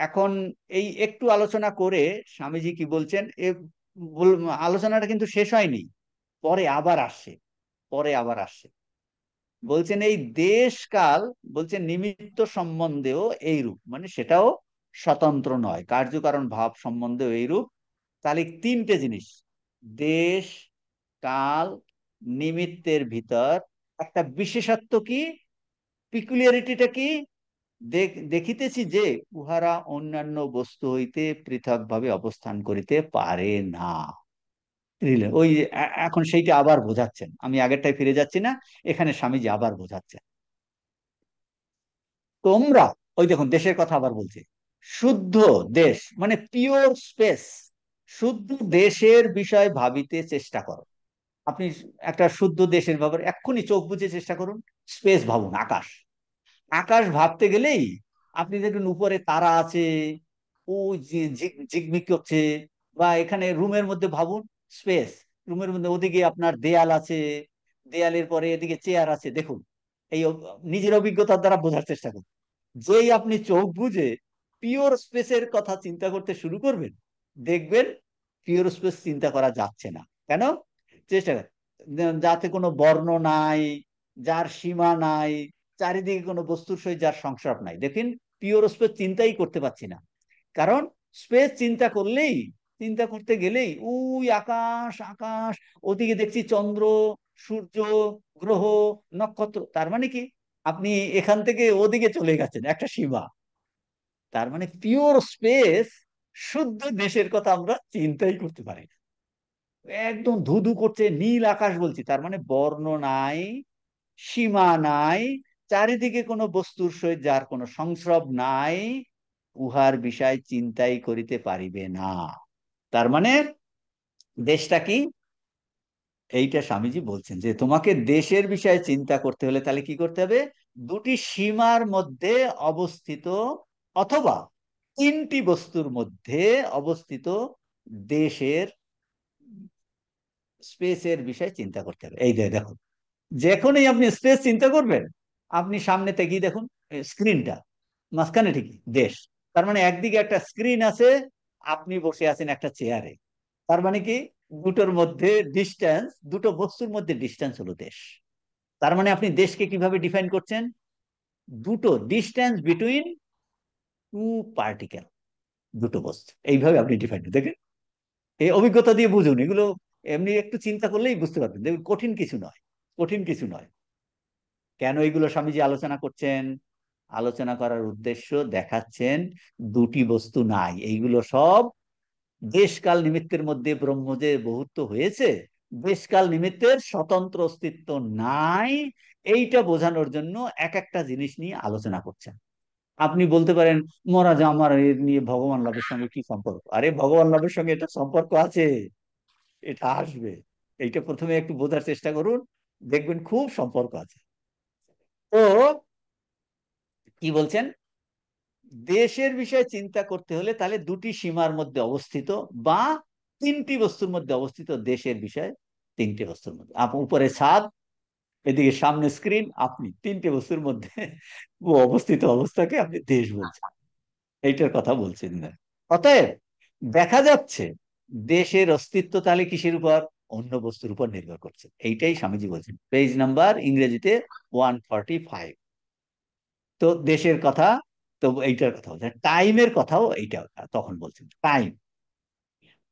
এখন এই একটু আলোচনা করে স্বামীজি কি বলছেন, আলোচনাটা কিন্তু শেষ হয়নি, পরে আবার আসছে, পরে আবার আসছে। বলছেন এই দেশ কাল, বলছেন নিমিত্ত সম্বন্ধেও এইরূপ, মানে সেটাও স্বতন্ত্র নয়, কার্যকারণ ভাব সম্বন্ধেও এইরূপ। তাহলে তিনটে জিনিস, দেশ, কাল, নিমিত্তের ভিতর একটা বিশেষত্ব কি, পিকুলিয়ারিটিটা কি, দেখিতেছি যে উহারা অন্যান্য বস্তু হইতে পৃথক ভাবে অবস্থান করিতে পারে না। ওই এখন সেইটা আবার বোঝাচ্ছেন, আমি আগেরটাই ফিরে যাচ্ছি না, এখানে স্বামীজি আবার বোঝাচ্ছেন। তোমরা, ওই দেখুন দেশের কথা আবার বলছে, শুদ্ধ দেশ মানে পিওর স্পেস, শুদ্ধ দেশের বিষয় ভাবিতে চেষ্টা করো। আপনি একটা শুদ্ধ দেশের ব্যাপারে এক্ষুনি চোখ বুজে চেষ্টা করুন, স্পেস ভাবুন, আকাশ। আকাশ ভাবতে গেলেই আপনি দেখবেন উপরে তারা আছে, ও ঝিকমিক করছে। বা এখানে রুমের মধ্যে ভাবুন, স্পেস, রুমের মধ্যে ওদিকে আপনার দেয়াল আছে, দেয়ালের পরে এদিকে চেয়ার আছে, দেখুন। এই নিজের অভিজ্ঞতার দ্বারা বোঝার চেষ্টা করুন। যেই আপনি চোখ বুঝে পিওর স্পেসের কথা চিন্তা করতে শুরু করবেন, দেখবেন পিওর স্পেস চিন্তা করা যাচ্ছে না। কেন? চেষ্টা করেন, যাতে কোনো বর্ণ নাই, যার সীমা নাই, চারিদিকে কোনো বস্তুর সহিত যার সংস্রব নাই, দেখেন পিওর স্পেস চিন্তাই করতে পারছি না। কারণ স্পেস চিন্তা করলেই, চিন্তা করতে গেলেই ওই আকাশ আকাশ, ওদিকে দেখছি চন্দ্র, সূর্য, গ্রহ, নক্ষত্র, তার মানে কি আপনি এখান থেকে ওদিকে চলে গেছেন একটা সীমা। তার মানে পিওর স্পেস, শুদ্ধ দেশের কথা আমরা চিন্তাই করতে পারি না। একদম ধুধু করছে নীল আকাশ বলছি, তার মানে বর্ণ নাই, সীমা নাই, চারিদিকে কোনো বস্তুর সহিত যার কোনো সংস্রব নাই, উহার বিষয় চিন্তাই করিতে পারিবে না। তার মানে দেশটা কি, এইটা স্বামীজি বলছেন যে তোমাকে দেশের বিষয়ে চিন্তা করতে হলে তাহলে কি করতে হবে, দুটি সীমার মধ্যে অবস্থিত অথবা তিনটি বস্তুর মধ্যে অবস্থিত দেশের, স্পেসের বিষয়ে চিন্তা করতে হবে। এই দেখুন, যখনই আপনি স্পেস চিন্তা করবেন, আপনি সামনে থেকে দেখুন স্ক্রিনটা, মাঝখানে ঠিকই দেশ। তার মানে একদিকে একটা স্ক্রিন আছে, আপনি বসে আছেন একটা চেয়ারে, তার মানে কি দুটোর মধ্যে ডিস্টেন্স, দুটো বস্তুর মধ্যে ডিস্টেন্স হলো দেশ। তার মানে আপনি দেশকে কিভাবে ডিফাইন করছেন, দুটো ডিস্টেন্স বিটুইন টু পার্টিকেল, দুটো বস্তু, এইভাবে আপনি ডিফাইন দেখেন। এই অভিজ্ঞতা দিয়ে বুঝুন, এগুলো এমনি একটু চিন্তা করলেই বুঝতে পারবেন, দেখুন কঠিন কিছু নয়, কঠিন কিছু নয়। কেন এগুলো স্বামীজি আলোচনা করছেন? আলোচনা করার উদ্দেশ্য দেখাচ্ছেন দুটি বস্তু নাই, এইগুলো সব দেশকাল নিমিত্তের মধ্যে ব্রহ্ম যে বহুত্ব হয়েছে, দেশকাল নিমিত্তের স্বতন্ত্র অস্তিত্ব নাই, এইটা বোঝানোর জন্য এক একটা জিনিস নিয়ে আলোচনা করছেন। আপনি বলতে পারেন, মহারাজ আমার এর নিয়ে ভগবান লাভের সঙ্গে কি সম্পর্ক? আরে ভগবান লাভের সঙ্গে এটা সম্পর্ক আছে, এটা আসবে। এইটা প্রথমে একটু বোঝার চেষ্টা করুন, দেখবেন খুব সম্পর্ক আছে। তো কি বলছেন? দেশের বিষয়ে চিন্তা করতে হলে তাহলে দুটি সীমার মধ্যে অবস্থিত, বা তিনটি বস্তুর মধ্যে অবস্থিত দেশের বিষয়, তিনটে বস্তুর মধ্যে, উপরে ছাদ, এদিকে সামনে স্ক্রিন, আপনি তিনটে বস্তুর মধ্যে অবস্থিত অবস্থাকে আপনি দেশ বলছেন, এইটার কথা বলছেন না। অতএব দেখা যাচ্ছে দেশের অস্তিত্ব তাহলে কিসের উপর? অন্য বস্তুর উপর নির্ভর করছে, এইটাই স্বামীজি বলছেন, পেজ নাম্বার ইংরেজিতে 145। তো দেশের কথা, তো এইটার কথা বলছেন, টাইমের কথাও এইটা তখন বলছেন, টাইম,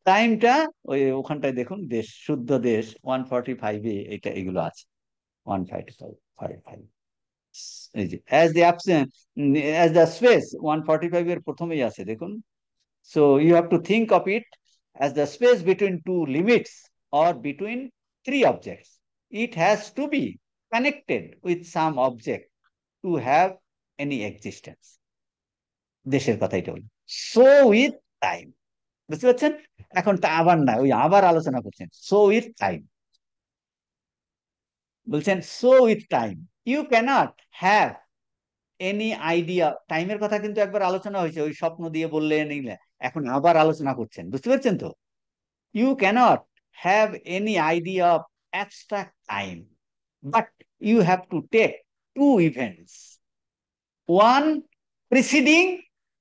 টাইমটা ওই ওখানটায় দেখুন, দেশ, শুদ্ধ দেশ 145-এ এটা এগুলো আছে, 155, এই যে as the absent, as the space 145 এর প্রথমেই আছে দেখুন। So you have to think of it as the space between two limits or between three objects. It has to be connected with some object to have any existence. দেশের কথা এটা বলি। So with time, বুঝতে পারছেন? এখন তা আবার না, ওই আবার আলোচনা করছেন সো উইথ টাইম, বলছেন so with time you can't have any idea. টাইমের কথা কিন্তু একবার আলোচনা হয়েছে, ওই স্বপ্ন দিয়ে বললেন এইগুলা, এখন আবার আলোচনা করছেন, বুঝতে পারছেন তো? You cannot have any idea of abstract time, but you have to take two events, one preceding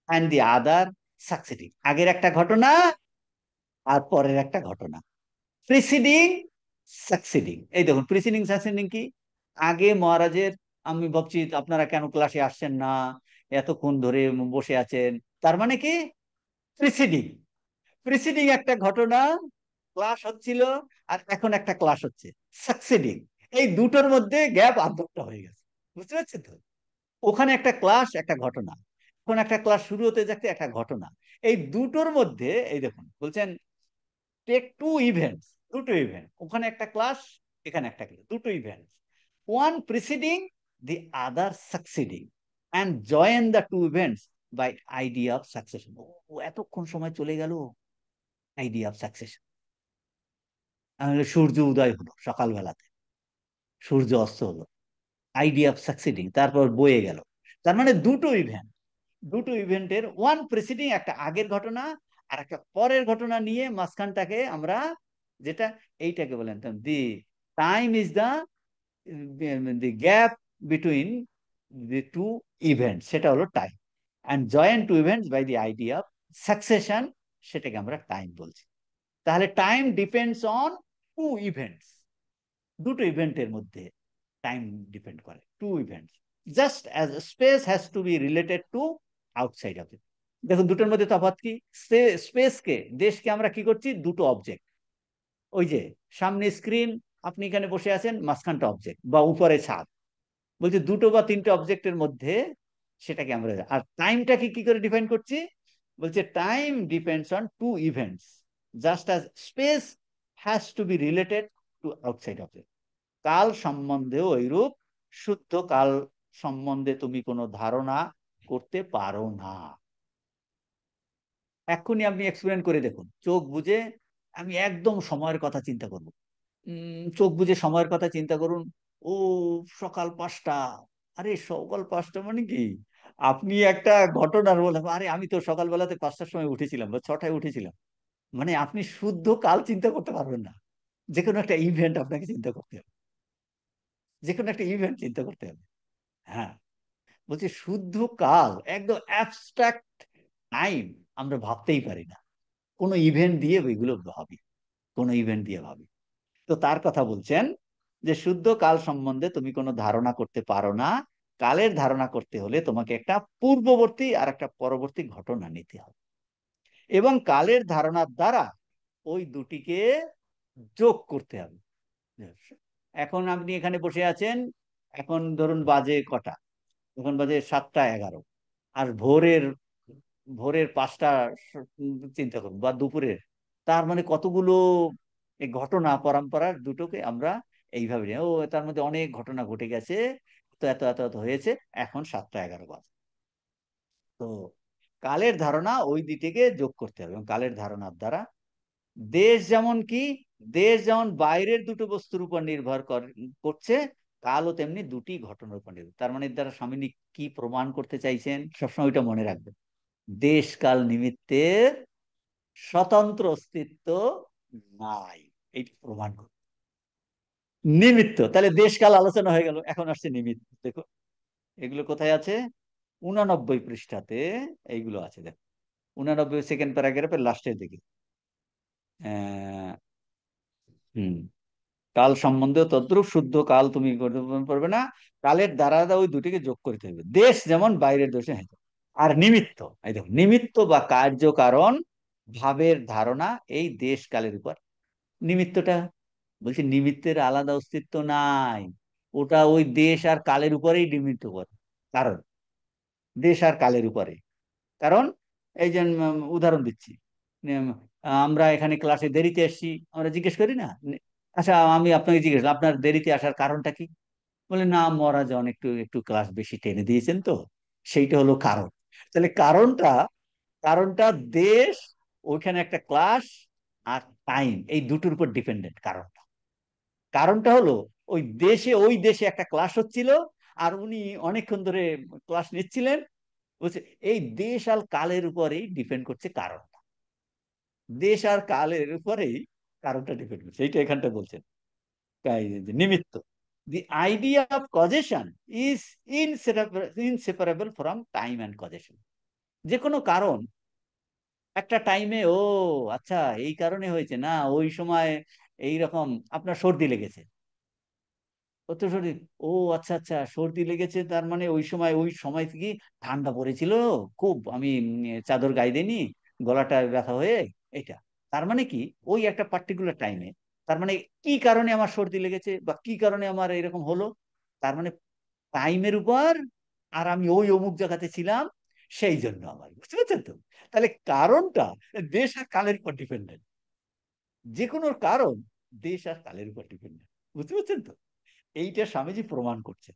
and the other succeeding. আগের একটা ঘটনা আর পরের একটা ঘটনা, প্রিসিডিং সাকসিডিং। এই দেখুন প্রিসিডিং সাকসিডিং কি? আগে মহারাজের, আমি ভাবছি আপনারা কেন ক্লাসে আসছেন না, এতক্ষণ ধরে বসে আছেন, তার মানে কি? প্রিসিডিং, প্রিসিডিং একটা ঘটনা, ক্লাস হচ্ছিল, আর এখন একটা ক্লাস হচ্ছে সাকসিডিং। এই দুটোর মধ্যে গ্যাপ 8 ঘন্টা হয়ে গেছে, বুঝতে পারছেন তো? ওখানে একটা ক্লাস, একটা ঘটনা, এখন একটা ক্লাস শুরু হতে যাচ্ছে, একটা ঘটনা, এই দুটোর মধ্যে এই দেখুন বলছেন টেক টু ইভেন্টস, দুটো ইভেন্ট, ওখানে একটা ক্লাস, এখানে একটা ক্লাস, দুটো event, one preceding the other succeeding, and join the two events by idea of succession. ও এতক্ষণ সময় চলে গেল, আইডিয়া অফ সাকসেশন। সূর্য উদয় হলো সকালবেলাতে, সূর্য অস্ত হলো, আইডিয়া অফ সাকসিডিং, তারপর বয়ে গেল। তার মানে দুটো ইভেন্ট, দুটো ইভেন্টের ওয়ান প্রিসিডিং, একটা আগের ঘটনা আর একটা পরের ঘটনা নিয়ে মাঝখানটাকে আমরা যেটা, এইটাকে বলেন the time is the gap between the two event, সেটা হলো time, and join two events by the idea of succession, সেটাকে আমরা টাইম বলছি। তাহলে time depends on two events, দুটো ইভেন্টের মধ্যে টাইম ডিপেন্ড করে, two events, just as space has to be related to outside of it. দেখুন দুটোর মধ্যে তফাৎ কি? স্পেসকে, দেশকে আমরা কি করছি, দুটো অবজেক্ট, ওই যে সামনে স্ক্রিন, আপনি এখানে বসে আছেন, মাঝখানটা অবজেক্ট, বা উপরে ছাদ, বলছে দুটো বা তিনটে অবজেক্টের মধ্যে, সেটাকে আমরা। আর টাইমটাকে কি করে ডিফাইন করছি? বলছে time depends on two events, just as space has to be related to outside of it. কাল সম্বন্ধেও এইরূপ, শুদ্ধ কাল সম্বন্ধে তুমি কোনো ধারণা করতে পারো না। এক্ষুনি আপনি এক্সপেরিমেন্ট করে দেখুন, চোখ বুজে আমি একদম সময়ের কথা চিন্তা করব, চোখ বুজে সময়ের কথা চিন্তা করুন। ও সকাল 5টা, আরে সকাল 5টা মানে কি? আপনি একটা ঘটনার বলে, আরে আমি তো সকালবেলাতে 5টার সময় উঠেছিলাম বা 6টায় উঠেছিলাম, মানে আপনি শুদ্ধ কাল চিন্তা করতে পারবেন না। যে কোনো একটা ইভেন্ট আপনাকে চিন্তা করতে হবে, যে কোনো একটা ইভেন্ট চিন্তা করতে হবে। হ্যাঁ, বলছি শুদ্ধ কাল, একদম অ্যাবস্ট্রাক্ট টাইম আমরা ভাবতেই পারি না, কোনো ইভেন্ট দিয়ে ওইগুলো ভাবি, কোনো ইভেন্ট দিয়ে ভাবি। তো তার কথা বলছেন যে শুদ্ধ কাল সম্বন্ধে তুমি কোনো ধারণা করতে পারো না, কালের ধারণা করতে হলে তোমাকে একটা পূর্ববর্তী আর একটা পরবর্তী ঘটনা নিতে হবে। এবং কালের ধারণার দ্বারা ওই দুটিকে যোগ করতে হবে। এখন আপনি এখানে বসে আছেন, এখন ধরুন বাজে কটা, এখন বাজে 7টা 11, আর ভোরের ভোরের 5টা চিন্তা করুন, বা দুপুরের, তার মানে কতগুলো এই ঘটনা পরম্পরার দুটোকে আমরা এইভাবে নিই। ও তার মধ্যে অনেক ঘটনা ঘটে গেছে, তো এত এত এত হয়েছে, এখন 7টা 11 বাজে। তো কালের ধারণা ওই দিকে যোগ করতে হবে, এবং কালের ধারণার দ্বারা দেশ যেমন কি, দেশ যেমন বাইরের দুটো বস্তুর উপর নির্ভর করছে, কালও তেমনি দুটি ঘটনার উপর নির্ভর। তার মানে এর দ্বারা স্বামী কি প্রমাণ করতে চাইছেন, সবসময় ওইটা মনে রাখবেন। দেশ কাল নিমিত্তের স্বতন্ত্র অস্তিত্ব নাই, এইটা প্রমাণ করবে। নিমিত্ত, তাহলে দেশকাল আলোচনা হয়ে গেল, এখন আসছে নিমিত্ত। দেখো এগুলো কোথায় আছে, 89 পৃষ্ঠাতে এইগুলো আছে, দেখো 89 সেকেন্ড প্যারাগ্রাফের লাস্টের দিকে। আহ হম কাল সম্বন্ধে তদ্রূপ শুদ্ধ কাল তুমি করতে পারবে না, কালের দ্বারা ওই দুটিকে যোগ করতে হবে, দেশ যেমন বাইরের দেশে হ্যাঁ। আর নিমিত্ত, এই দেখো নিমিত্ত বা কার্য কারণ ভাবের ধারণা এই দেশ কালের উপর। নিমিত্তটা বলছি, নিমিত্তের আলাদা অস্তিত্ব নাই, ওটা ওই দেশ আর কালের উপরেই নিমিত্ত করে। কারণ দেশ আর কালের উপরে, কারণ এই যে উদাহরণ দিচ্ছি, উম, আমরা এখানে ক্লাসে দেরিতে এসেছি, আমরা জিজ্ঞেস করি না, আচ্ছা আমি আপনাকে জিজ্ঞেস আপনার দেরিতে আসার কারণটা কি, বলে না মহারাজন একটু একটু ক্লাস বেশি টেনে দিয়েছেন তো, সেইটা হলো কারণ। তাহলে কারণটা, কারণটা দেশ, ওইখানে একটা ক্লাস, আর টাইম, এই দুটোর উপর ডিপেন্ডেন্ট কারণটা। কারণটা হলো ওই দেশে একটা ক্লাস হচ্ছিল, আর উনি অনেকক্ষণ ধরে ক্লাস নিচ্ছিলেন, বুঝছে, এই দেশ আর কালের উপরেই ডিপেন্ড করছে কারণটা, দেশ আর কালের উপরেই কারণটা ডিপেন্ড করছে, এইটা এখানটা বলছেন। নিমিত্ত, দি idea of causation is inseparable from time and causation. যে কোনো কারণ একটা টাইমে, ও আচ্ছা এই কারণে হয়েছে না, ওই সময় এই রকম আপনার সর্দি লেগেছে, ও তো সর্দি, ও আচ্ছা আচ্ছা সর্দি লেগেছে, তার মানে ওই সময় থেকে ঠান্ডা পড়েছিল খুব, আমি চাদর গায়ে দিইনি, গলাটা ব্যথা হয়ে, এটা তার মানে কি, ওই একটা পার্টিকুলার টাইমে, তার মানে কি কারণে আমার সর্দি লেগেছে বা কি কারণে আমার এরকম হলো, তার মানে টাইমের উপর, আর আমি ওই অমুক জায়গাতে ছিলাম, সেই জন্য আমার, বুঝতে পারছেন তো। তাহলে কারণটা দেশ আর কালের উপর ডিপেন্ডেন্ট, যে কোনো কারণ দেশ আর কালের উপর ডিপেন্ডেন্ট, বুঝতে পারছেন তো। এইটা স্বামীজি প্রমাণ করছে।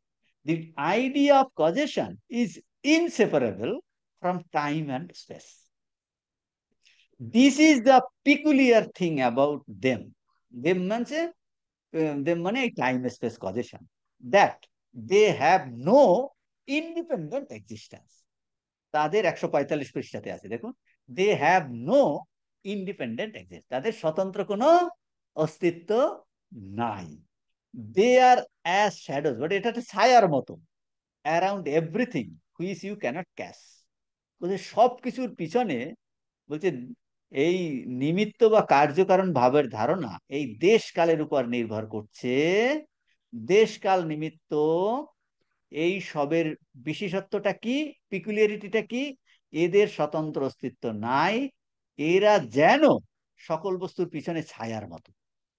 The idea of causation is inseparable from time and space. This is the peculiar thing about them. Them মানে, দেম মানে এই time space causation, that they have no independent existence. তাদের 145 পৃষ্ঠাতে আছে, দেখুন, they have no independent exist, তাদের স্বতন্ত্র কোনো অস্তিত্ব নাই। They are as shadows, but এটা একটা ছায়ার মতো, around everything which you can't catch. বলছে সব কিছুর পিছনে, বলছে এই নিমিত্ত বা কার্যকারণ ভাবের ধারণা এই দেশ কালের উপর নির্ভর করছে। দেশকাল নিমিত্ত এই সবের বিশেষত্বটা কি, পিকুলিয়ারিটিটা কি, এদের স্বতন্ত্র অস্তিত্ব নাই, এরা যেন সকল বস্তুর পিছনে ছায়ার মতো।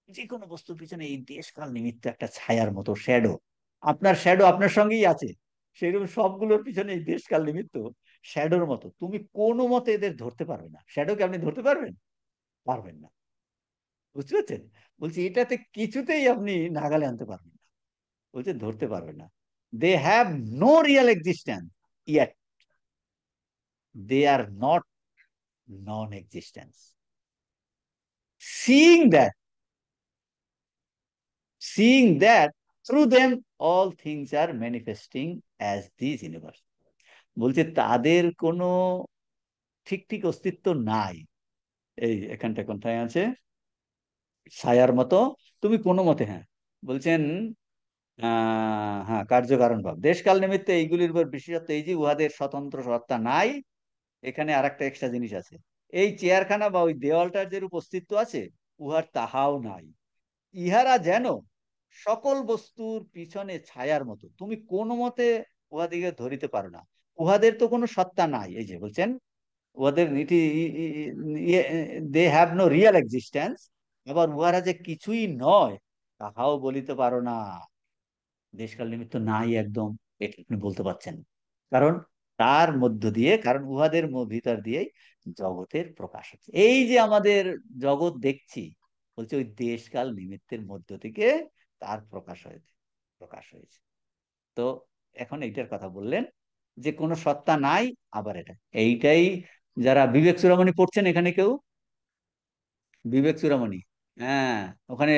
যে কোনো বস্তুর পিছনে এই দেশকাল নিমিত্ত একটা ছায়ার মতো, শ্যাডো, আপনার শ্যাডো আপনার সঙ্গেই আছে, সেইরকম সবগুলোর পিছনে এই দেশকাল নিমিত্ত শ্যাডোর মতো, তুমি কোনো মতে এদের ধরতে পারবে না। শ্যাডোকে আপনি ধরতে পারবেন, পারবেন না, বুঝতে পারছেন। বলছি এটাতে কিছুতেই আপনি নাগালে আনতে পারবেন না, বলছে ধরতে পারবেন না। They have no real existence, yet they are not non existence. Seeing that, seeing that through them all things are manifesting as this universe. বলছে তাদের কোনো ঠিক ঠিক অস্তিত্ব নাই। এই এখানটা কোনটায় আছে, ছায়ার মতো, তুমি কোনো মতে, হ্যাঁ বলছেন, হ্যাঁ কার্যকারণ ভাব দেশকাল নিমিত্তে এইগুলির উপর বিশেষত্ব এই যে উহাদের স্বতন্ত্র সত্তা নাই। এখানে আর একটা এক্সট্রা জিনিস আছে, এই চেয়ারখানা বা ওই দেওয়ালটার যে উপস্থিত্ব আছে, উহার তাহাও নাই। ইহারা যেন সকল বস্তুর পিছনে ছায়ার মতো, তুমি কোনো মতে উহাদিকে ধরিতে পারো না, উহাদের তো কোনো সত্তা নাই, এই যে বলছেন ওদের ইটি they have no real existence, আবার উহারা যে কিছুই নয় তাহাও বলিতে পারো না। দেশকাল নিমিত্ত নাই একদম, এটা আপনি বলতে পারছেন না। কারণ তার মধ্য দিয়ে, কারণ উহাদের ভিতর দিয়েই জগতের প্রকাশ হচ্ছে। এই যে আমাদের জগৎ দেখছি, বলছে ওই দেশকাল নিমিত্তের মধ্য থেকে তার প্রকাশ হয়েছে। তো এখন এইটার কথা বললেন যে কোনো সত্তা নাই, আবার এটা এইটাই যারা বিবেক চূড়ামণি পড়ছেন এখানে কেউ, বিবেক চূড়ামণি, হ্যাঁ, ওখানে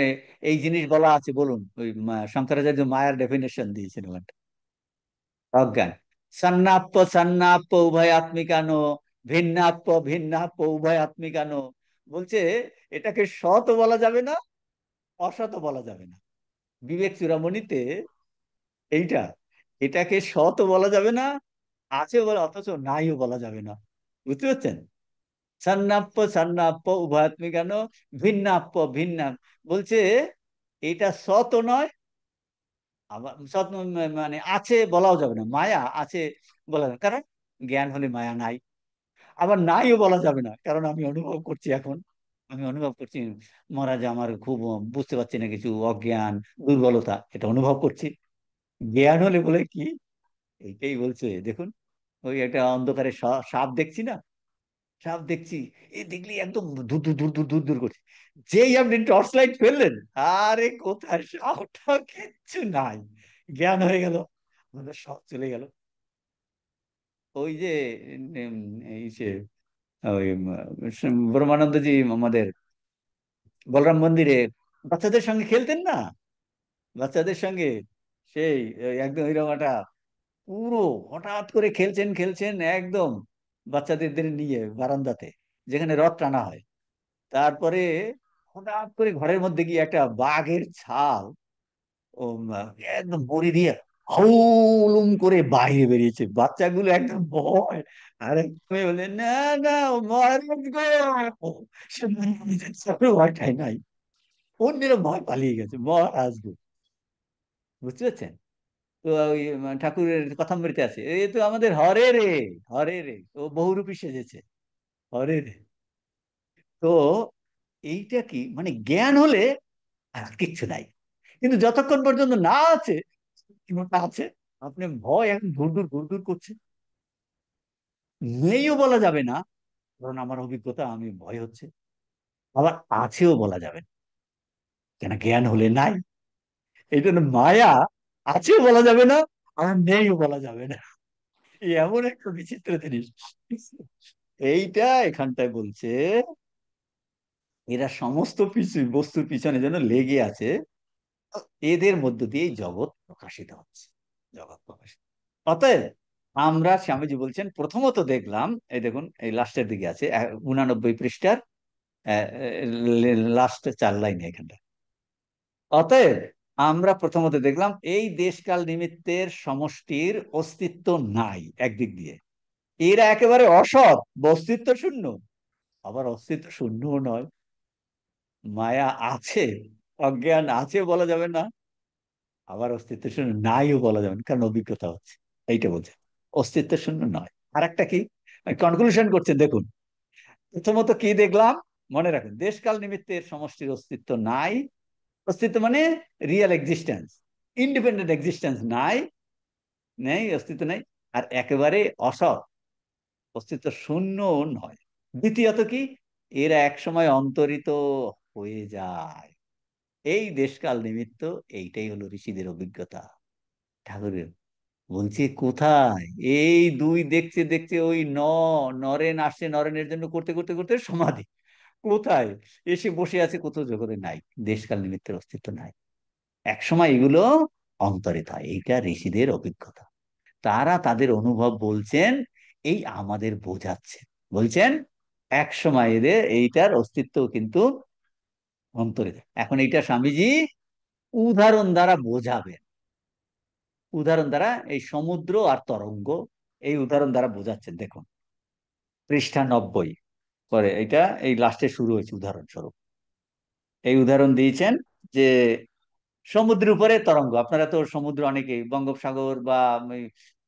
এই জিনিস বলা আছে, বলুন ওই শঙ্করাচার্য মায়ার ডেফিনেশন দিয়েছেন ওখানে। অজ্ঞান, সন্নাপ্য সন্নাপ্য উভয়াত্মিকানো, ভিন্নাপ্য ভিন্নাপ্য উভয়াত্মিকানো। বলছে এটাকে সৎ বলা যাবে না, অসৎ বলা যাবে না। বিবেক চূড়ামণিতে এইটা, এটাকে সৎ বলা যাবে না, আছে বলে, অথচ নাইও বলা যাবে না। বুঝতে পারছেন? সান্নাপ্য সান্নাপ্য উভয়াত্মিকানো, ভিন্নাপ্য ভিন্না। বলছে এটা সৎ নয়, আবার সৎ মানে আছে বলাও যাবে না, মায়া আছে বলা যাবে না, কারণ জ্ঞান হলে মায়া নাই। আবার নাইও বলা যাবে না, কারণ আমি অনুভব করছি এখন, আমি অনুভব করছি মহারাজ আমার খুব বুঝতে পারছি না কিছু, অজ্ঞান, দুর্বলতা, এটা অনুভব করছি। জ্ঞান হলে বলে কি, এইটাই বলছে দেখুন, ওই একটা অন্ধকারে সাপ দেখছি না, সাপ দেখছি, এ দেখলি একদম দূর দূর দূর দূর দূর দূর করছে, যেই আপনি টর্চ লাইট ফেললেন, আরে কোথায় সাপটা, কিচ্ছু নাই, জ্ঞান হয়ে গেল, আমাদের সব চলে গেল। ওই যে উম, এই যে ওই ব্রহ্মানন্দজি আমাদের বলরাম মন্দিরে বাচ্চাদের সঙ্গে খেলতেন না, বাচ্চাদের সঙ্গে সেই একদম এরকম একটা পুরো হঠাৎ করে খেলছেন খেলছেন একদম বাচ্চাদের নিয়ে বারান্দাতে, যেখানে রথ টানা হয়। তারপরে হঠাৎ করে ঘরের মধ্যে গিয়ে একটা বাঘের ছাল ও একদম বড়ি দিয়ে হৌলুম করে বাইরে বেরিয়েছে, বাচ্চাগুলো একদম ভয়। আরে তুমি বললেন না, না ও মহারাজ গো, সে নিজের চোখে ভয়টাই নাই, অন্যেরা ভয় পালিয়ে গেছে, মহারাজ গো। বুঝতে পারছেন? তো ওই ঠাকুরের কথামৃতে আছে, এই তো আমাদের হরে রে, হরে রে, ও বহুরূপী সেজেছে, হরে রে। তো এইটা কি মানে, জ্ঞান হলে আর কিচ্ছু নাই, কিন্তু যতক্ষণ পর্যন্ত না আছে, না আছে, আপনি ভয় এখন ঘুরঘুর ঘুরঘুর করছে, নেইও বলা যাবে না, কারণ আমার অভিজ্ঞতা আমি ভয় হচ্ছে, আবার আছেও বলা যাবে না, কেন জ্ঞান হলে নাই। এই জন্য মায়া আছেও বলা যাবে না, আর নেইও বলা যাবে না, এই এমন একটা বিচিত্র জিনিস। এইটা এখানটায় বলছে এরা সমস্ত বস্তুর পিছনে যেন লেগে আছে, এদের মধ্য দিয়েই জগৎ প্রকাশিত হচ্ছে, জগৎ প্রকাশিত। অতএব আমরা, স্বামীজি বলছেন, প্রথমত দেখলাম, এই দেখুন এই লাস্টের দিকে আছে 89 পৃষ্ঠার লাস্ট 4 লাইনে এখানটা। অতএব আমরা প্রথমত দেখলাম এই দেশকাল নিমিত্তের সমষ্টির অস্তিত্ব নাই একদিক দিয়ে, এরা একেবারে অসৎ, অস্তিত্ব শূন্য, আবার অস্তিত্ব শূন্যও নয়, মায়া আছে, অজ্ঞান আছে বলা যাবে না, আবার অস্তিত্ব শূন্য নাইও বলা যাবে না, কারণ অভিজ্ঞতা হচ্ছে। এইটা বলছে অস্তিত্ব শূন্য নয়। আর একটা কি কনক্লুশন করছেন দেখুন, প্রথমত কি দেখলাম, মনে রাখুন, দেশকাল নিমিত্তের সমষ্টির অস্তিত্ব নাই, অস্তিত্ব মানে রিয়েল এক্সিস্টেন্স, ইন্ডিপেন্ডেন্ট এক্সিস্টেন্স নাই, নেই, অস্তিত্ব নেই। আর একেবারে অসৎ, অস্তিত্ব শূন্য নয়। দ্বিতীয়ত কি, এরা একসময় অন্তরিত হয়ে যায়, এই দেশকাল নিমিত্ত, এইটাই হলো ঋষিদের অভিজ্ঞতা। ঠাকুরের বলছি কোথায়, এই দুই দেখছে দেখছে ওই নরেন আসছে, নরেনের জন্য করতে করতে করতে সমাধি, কোথায় এসে বসে আছে, কোথাও জগতে নাই, দেশকাল নিমিত্তের অস্তিত্ব নাই। একসময় এগুলো অন্তরিত হয়, এইটা ঋষিদের অভিজ্ঞতা, তারা তাদের অনুভব বলছেন, এই আমাদের বোঝাচ্ছে, বলছেন এক সময় এদের এইটার অস্তিত্ব কিন্তু অন্তরিত। এখন এইটা স্বামীজি উদাহরণ দ্বারা বোঝাবেন, উদাহরণ দ্বারা, এই সমুদ্র আর তরঙ্গ, এই উদাহরণ দ্বারা বোঝাচ্ছেন। দেখুন পৃষ্ঠা 90 পরে এটা এই লাস্টে শুরু হয়েছে উদাহরণস্বরূপ, এই উদাহরণ দিয়েছেন যে সমুদ্রের উপরে তরঙ্গ, আপনারা তো সমুদ্র অনেকেই বঙ্গোপসাগর বা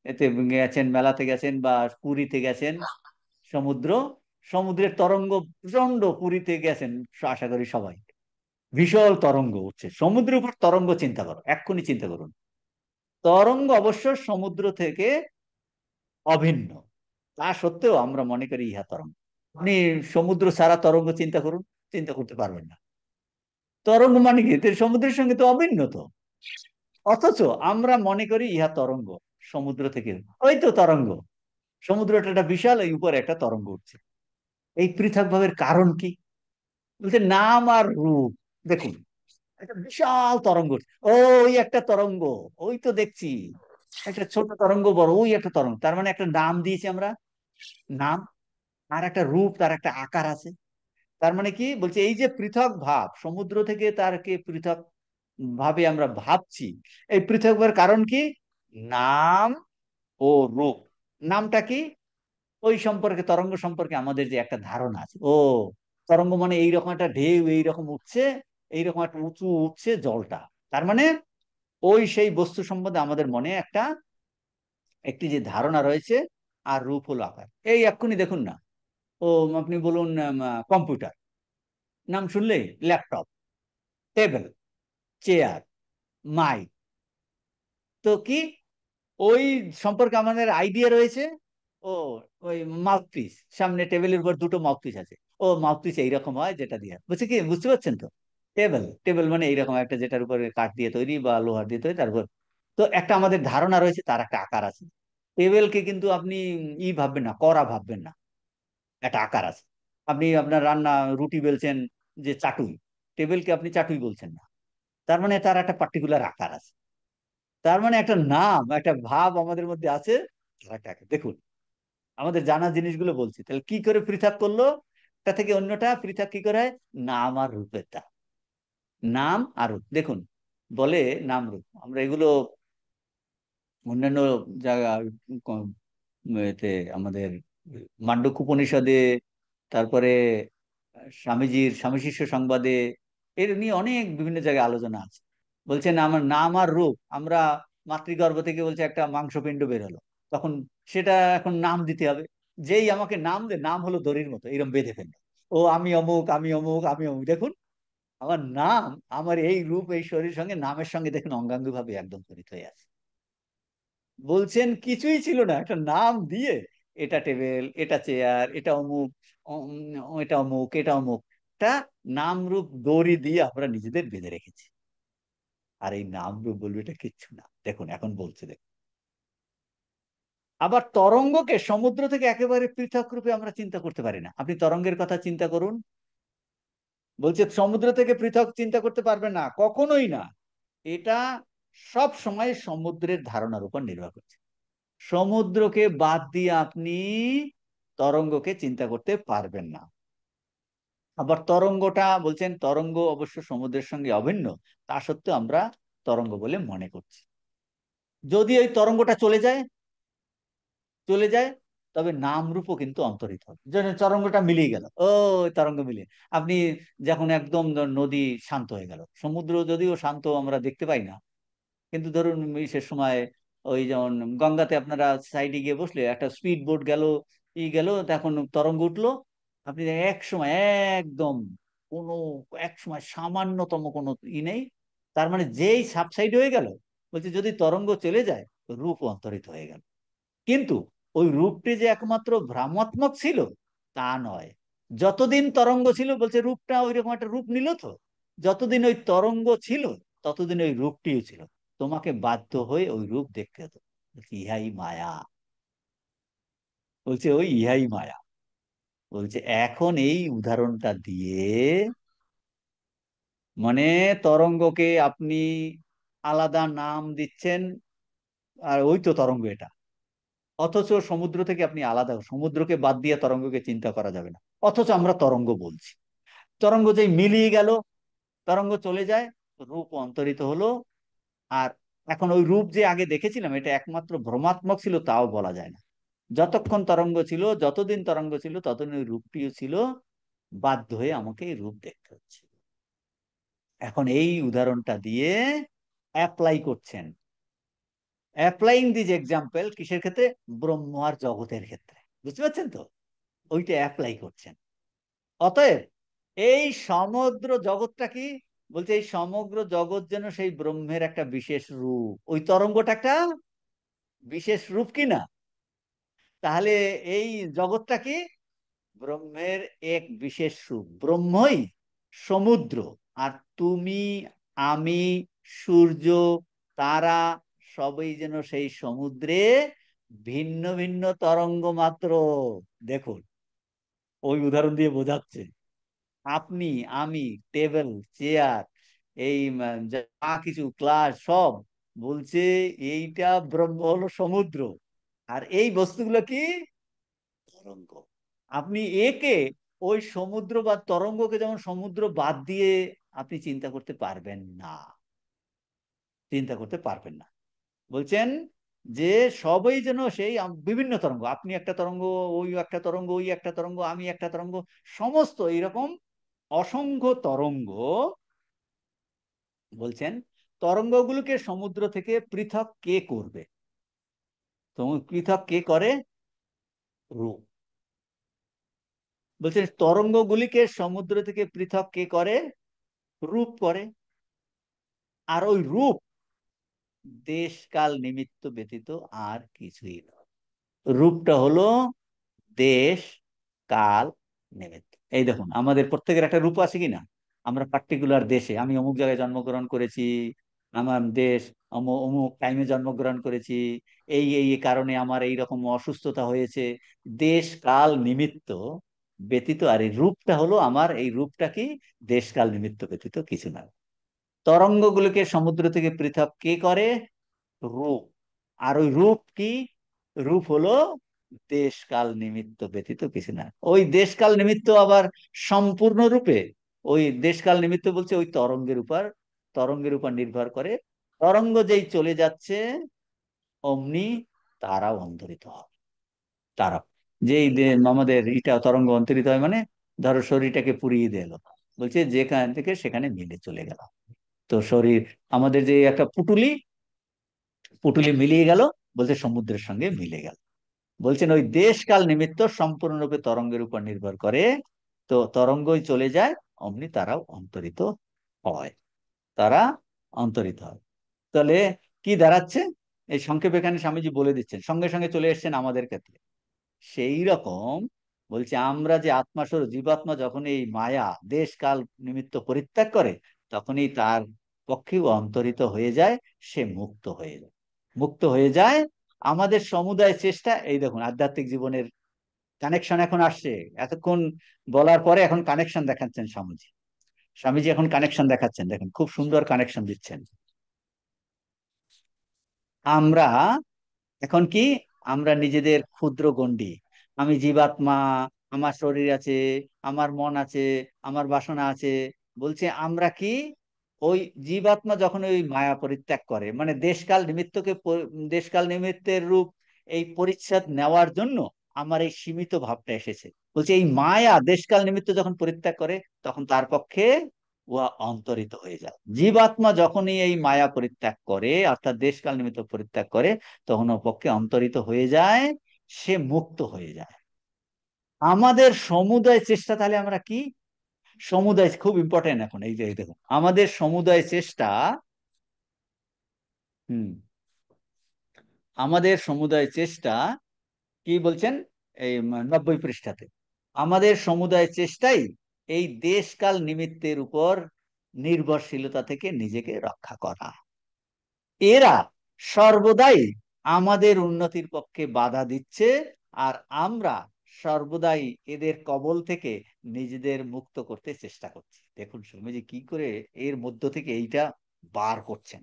এতে গেছেন, মেলাতে গেছেন বা পুরীতে গেছেন, সমুদ্র, সমুদ্রের তরঙ্গ প্রচন্ড, পুরীতে গেছেন আশা করি সবাই, বিশাল তরঙ্গ উঠছে সমুদ্রের উপর। তরঙ্গ চিন্তা করো, এক্ষুনি চিন্তা করুন। তরঙ্গ অবশ্য সমুদ্র থেকে অভিন্ন, তা সত্ত্বেও আমরা মনে করি ইহা তরঙ্গ। আপনি সমুদ্র ছাড়া তরঙ্গ চিন্তা করুন, চিন্তা করতে পারবেন না। তরঙ্গ মানে কি? সমুদ্রের সঙ্গে তো অভিন্ন তো, অথচ আমরা মনে করি ইহা তরঙ্গ সমুদ্র থেকে। ওই তো তরঙ্গ, সমুদ্রটা একটা বিশাল, এই উপরে একটা তরঙ্গ উঠছে। এই পৃথক ভাবের কারণ কি? বলছে নাম আর রূপ। দেখুন, একটা বিশাল তরঙ্গ উঠছে, ওই একটা তরঙ্গ, ওই তো দেখছি একটা ছোট তরঙ্গ, বড় ওই একটা তরঙ্গ, তার মানে একটা নাম দিয়েছি আমরা, নাম। আর একটা রূপ, তার একটা আকার আছে। তার মানে কি বলছে, এই যে পৃথক ভাব সমুদ্র থেকে তারকে পৃথক ভাবে আমরা ভাবছি, এই পৃথক ভাবের কারণ কি? নাম ও রূপ। নামটা কি? ওই সম্পর্কে, তরঙ্গ সম্পর্কে আমাদের যে একটা ধারণা আছে, ও তরঙ্গ মানে এইরকম একটা ঢেউ এইরকম উঠছে, এইরকম একটা উঁচু উঠছে জলটা। তার মানে ওই সেই বস্তু সম্বন্ধে আমাদের মনে একটা, একটি যে ধারণা রয়েছে। আর রূপ হলো আকার। এই এক্ষুনি দেখুন না, ও আপনি বলুন কম্পিউটার, নাম শুনলেই ল্যাপটপ, টেবিল, চেয়ার, মাইক, তো কি ওই সম্পর্কে আমাদের আইডিয়া রয়েছে। ও ওই মাউথপিস, সামনে টেবিলের উপর দুটো মাউথপিস আছে, ও মাউথপিস এইরকম হয় যেটা দিয়ে, বুঝছে কি, বুঝতে পারছেন তো? টেবিল, টেবিল মানে এইরকম একটা, যেটার উপরে কাঠ দিয়ে তৈরি বা লোহার দিয়ে তৈরি, তারপর তো একটা আমাদের ধারণা রয়েছে, তার একটা আকার আছে। টেবিলকে কিন্তু আপনি ভাববেন না, কড়া ভাববেন না, একটা আকার আছে। আপনি আপনার রান্না, রুটি বেলছেন যে চাটুই, টেবিলকে আপনি চাটুই বলছেন না, তার মানে তার একটা পার্টিকুলার আকার আছে। তার মানে একটা নাম, একটা ভাব আমাদের মধ্যে আছে, তার একটা আকার। দেখুন, আমাদের জানা জিনিসগুলো বলছি, তাহলে কি করে পৃথক করলো একটা থেকে অন্যটা, পৃথক কি করে হয়? নাম আর রূপের দ্বারা। নাম আর রূপ, দেখুন, বলে নাম রূপ, আমরা এগুলো অন্যান্য জায়গা, এতে আমাদের মান্ডুক্য উপনিষদে, তারপরে স্বামীজির স্বামী শিষ্য সংবাদে, এর নিয়ে অনেক বিভিন্ন জায়গায় আলোচনা আছে। বলছেন আমার নাম আর রূপ, আমরা মাতৃগর্ভ থেকে বলছে একটা মাংসপিণ্ড বের হলো, তখন সেটা এখন নাম দিতে হবে। যেই আমাকে নাম দে, নাম হলো দড়ির মতো এরকম বেঁধে ফেললো, ও আমি অমুক, আমি অমুক, আমি অমুক। দেখুন, আমার নাম, আমার এই রূপ, এই শরীর সঙ্গে নামের সঙ্গে দেখুন অঙ্গাঙ্গি ভাবে একদম জড়িত হয়ে আছে। বলছেন কিছুই ছিল না, একটা নাম দিয়ে, এটা টেবিল, এটা চেয়ার, এটা অমুক, এটা অমুক, এটা অমুক, একটা নাম রূপ দড়ি দিয়ে আমরা নিজেদের বেঁধে রেখেছি। আর এই নাম রূপ বলবে এটা কিচ্ছু না। দেখুন এখন বলছে, দেখুন, আবার তরঙ্গকে সমুদ্র থেকে একেবারে পৃথক রূপে আমরা চিন্তা করতে পারি না। আপনি তরঙ্গের কথা চিন্তা করুন, বলছে সমুদ্র থেকে পৃথক চিন্তা করতে পারবে না, কখনোই না। এটা সব সময় সমুদ্রের ধারণার উপর নির্ভর করছে। সমুদ্রকে বাদ দিয়ে আপনি তরঙ্গকে চিন্তা করতে পারবেন না। আবার তরঙ্গটা বলছেন, তরঙ্গ অবশ্য সমুদ্রের সঙ্গে অভিন্ন, তা সত্ত্বেও আমরা তরঙ্গ বলে মনে করছি। যদি ওই তরঙ্গটা চলে যায়, চলে যায়, তবে নাম রূপও কিন্তু অন্তরিত হবে। যেন তরঙ্গটা মিলিয়ে গেল, ও ওই তরঙ্গ মিলিয়ে, আপনি যখন একদম নদী শান্ত হয়ে গেল, সমুদ্র যদিও শান্ত আমরা দেখতে পাই না, কিন্তু ধরুন সে সময় ওই যেমন গঙ্গাতে আপনারা সাইডে গিয়ে বসলে, একটা স্পিড বোট গেল, গেল, তখন তরঙ্গ উঠলো, আপনি এক সময় একদম কোনো, এক সময় সামান্যতম কোনো নেই, তার মানে যেই সাবসাইড হয়ে গেল, বলছে যদি তরঙ্গ চলে যায়, রূপ অন্তরিত হয়ে গেল। কিন্তু ওই রূপটি যে একমাত্র ভ্রামাত্মক ছিল তা নয়। যতদিন তরঙ্গ ছিল, বলছে রূপটা ওই রকম একটা রূপ নিল তো, যতদিন ওই তরঙ্গ ছিল ততদিন ওই রূপটিও ছিল। তোমাকে বাধ্য হয়ে ওই রূপ দেখতে হতো। বলছে, ইহাই মায়া। বলছে ওই ইহাই মায়া। বলছে এখন এই উদাহরণটা দিয়ে, মানে তরঙ্গকে আপনি আলাদা নাম দিচ্ছেন, আর ওই তো তরঙ্গ এটা, অথচ সমুদ্র থেকে আপনি আলাদা, সমুদ্রকে বাদ দিয়ে তরঙ্গকে চিন্তা করা যাবে না, অথচ আমরা তরঙ্গ বলছি। তরঙ্গ যেই মিলিয়ে গেল, তরঙ্গ চলে যায়, রূপ অন্তরিত হলো। আর এখন ওই রূপ যে আগে দেখেছিলাম, এটা একমাত্র ভ্রমাত্মক ছিল তাও বলা যায় না। যতক্ষণ তরঙ্গ ছিল, যতদিন তরঙ্গ ছিল, ততদিন ওই রূপটিও ছিল, বাধ্য হয়ে আমাকে এই রূপ দেখতে হচ্ছে। এখন এই উদাহরণটা দিয়ে অ্যাপ্লাই করছেন, অ্যাপ্লাইং দিস এক্সাম্পল কিসের ক্ষেত্রে? ব্রহ্ম আর জগতের ক্ষেত্রে। বুঝতে পারছেন তো? ওইটা অ্যাপ্লাই করছেন। অতএব এই সমগ্র জগৎটা কি বলছে, এই সমগ্র জগৎ যেন সেই ব্রহ্মের একটা বিশেষ রূপ, ওই তরঙ্গটা একটা বিশেষ রূপ কিনা। তাহলে এই জগৎটা কি ব্রহ্মের এক বিশেষ রূপ, ব্রহ্মই সমুদ্র, আর তুমি, আমি, সূর্য, তারা সবই যেন সেই সমুদ্রে ভিন্ন ভিন্ন তরঙ্গ মাত্র। দেখুন, ওই উদাহরণ দিয়ে বোঝাচ্ছে, আপনি, আমি, টেবিল, চেয়ার, এই যা কিছু ক্লাস সব, বলছে এইটা ব্রহ্ম হলো সমুদ্র, আর এই বস্তুগুলো কি তরঙ্গ। আপনি একে, ওই সমুদ্র বা তরঙ্গকে যেমন সমুদ্র বাদ দিয়ে আপনি চিন্তা করতে পারবেন না, চিন্তা করতে পারবেন না। বলছেন যে সবই যেন সেই বিভিন্ন তরঙ্গ, আপনি একটা তরঙ্গ, ওই একটা তরঙ্গ, ওই একটা তরঙ্গ, আমি একটা তরঙ্গ, সমস্ত এইরকম অসংখ্য তরঙ্গ। বলছেন তরঙ্গগুলোকে সমুদ্র থেকে পৃথক কে করবে? তো পৃথক কে করে? রূপ। বলছেন তরঙ্গগুলিকে সমুদ্র থেকে পৃথক কে করে? রূপ করে। আর ওই রূপ দেশ কাল নিমিত্ত ব্যতীত আর কিছুই নয়। রূপটা হলো দেশ কাল নিমিত্ত। এই দেখুন, আমাদের প্রত্যেকের একটা রূপ আছে কিনা। আমরা পার্টিকুলার দেশে, আমি অমুক জায়গায় জন্মগ্রহণ করেছি, আমার দেশ অমুক টাইমে জন্মগ্রহণ করেছি, এই এই এই কারণে আমার এই রকম অসুস্থতা হয়েছে, দেশ কাল নিমিত্ত ব্যতীত। আর এই রূপটা হলো আমার, এই রূপটা কি দেশ কাল নিমিত্ত ব্যতীত কিছু না। তরঙ্গগুলোকে সমুদ্র থেকে পৃথক কে করে? রূপ। আর ওই রূপ কি? রূপ হলো দেশ কাল নিমিত্ত ব্যতীত কিছু না। ওই দেশ কাল নিমিত্ত আবার সম্পূর্ণ রূপে, ওই দেশ কাল নিমিত্ত বলছে ওই তরঙ্গের উপর নির্ভর করে। তরঙ্গ যেই চলে যাচ্ছে অমনি তারাও অন্তরিত হয়। তারা যেই আমাদের ইটা তরঙ্গ অন্তরিত হয়, মানে ধরো শরীরটাকে পুড়িয়ে দিল, বলছে যেখান থেকে সেখানে মিলে চলে গেল। তো শরীর, আমাদের যে একটা পুটুলি, পুটুলি মিলিয়ে গেল, বলছে সমুদ্রের সঙ্গে মিলে গেল। বলছেন ওই দেশ কাল নিমিত্ত সম্পূর্ণরূপে তরঙ্গের উপর নির্ভর করে। তো তরঙ্গই চলে যায় অমনি তারাও অন্তরিত হয়, তারা অন্তরিত হয়। তাহলে কি দাঁড়াচ্ছে? এই সংক্ষেপে এখানে স্বামীজি বলে দিচ্ছেন, সঙ্গে সঙ্গে চলে এসছেন আমাদের ক্ষেত্রে। সেই রকম বলছে আমরা যে আত্মাস্বরূপ জীবাত্মা, যখন এই মায়া দেশ কাল নিমিত্ত পরিত্যাগ করে, তখনই তার পক্ষেও অন্তরিত হয়ে যায়, সে মুক্ত হয়ে যায়, মুক্ত হয়ে যায়। আমাদের সমুদায় চেষ্টা, এই দেখুন আধ্যাত্মিক জীবনের কানেকশন এখন আসছে। এতক্ষণ বলার পরে এখন কানেকশন দেখাচ্ছেন স্বামীজি। স্বামীজি এখন কানেকশন দেখাচ্ছেন, দেখেন খুব সুন্দর কানেকশন দিচ্ছেন। আমরা এখন কি, আমরা নিজেদের ক্ষুদ্র গণ্ডি, আমি জীবাত্মা, আমার শরীর আছে, আমার মন আছে, আমার বাসনা আছে। বলছে আমরা কি, ওই জীবাত্মা যখন ওই মায়া পরিত্যাগ করে, মানে দেশকাল নিমিত্তকে দেশকাল নিমিত্তের রূপ এই পরিচ্ছদ নেওয়ার জন্য আমার এই সীমিত ভাবটা এসেছে। বলছে এই মায়া দেশকাল নিমিত্ত যখন পরিত্যাগ করে, তখন তার পক্ষে উহা অন্তরিত হয়ে যায়। জীবাত্মা যখনই এই মায়া পরিত্যাগ করে, অর্থাৎ দেশকাল নিমিত্ত পরিত্যাগ করে, তখন ওর পক্ষে অন্তরিত হয়ে যায়, সে মুক্ত হয়ে যায়। আমাদের সমুদয় চেষ্টা তাহলে আমরা কি, সমুদায় খুব ইম্পর্টেন্ট এখন, এই যে এই দেখুন আমাদের সমুদায় চেষ্টা। হুম, আমাদের সমুদায় চেষ্টা কি বলছেন এই 90 পৃষ্ঠাতে, আমাদের সমুদায় চেষ্টাই এই দেশকাল নিমিত্তের উপর নির্ভরশীলতা থেকে নিজেকে রক্ষা করা। এরা সর্বদাই আমাদের উন্নতির পক্ষে বাধা দিচ্ছে, আর আমরা সর্বদাই এদের কবল থেকে নিজেদের মুক্ত করতে চেষ্টা করছি। দেখুন স্বামীজি কি করে এর মধ্য থেকে এইটা বার করছেন।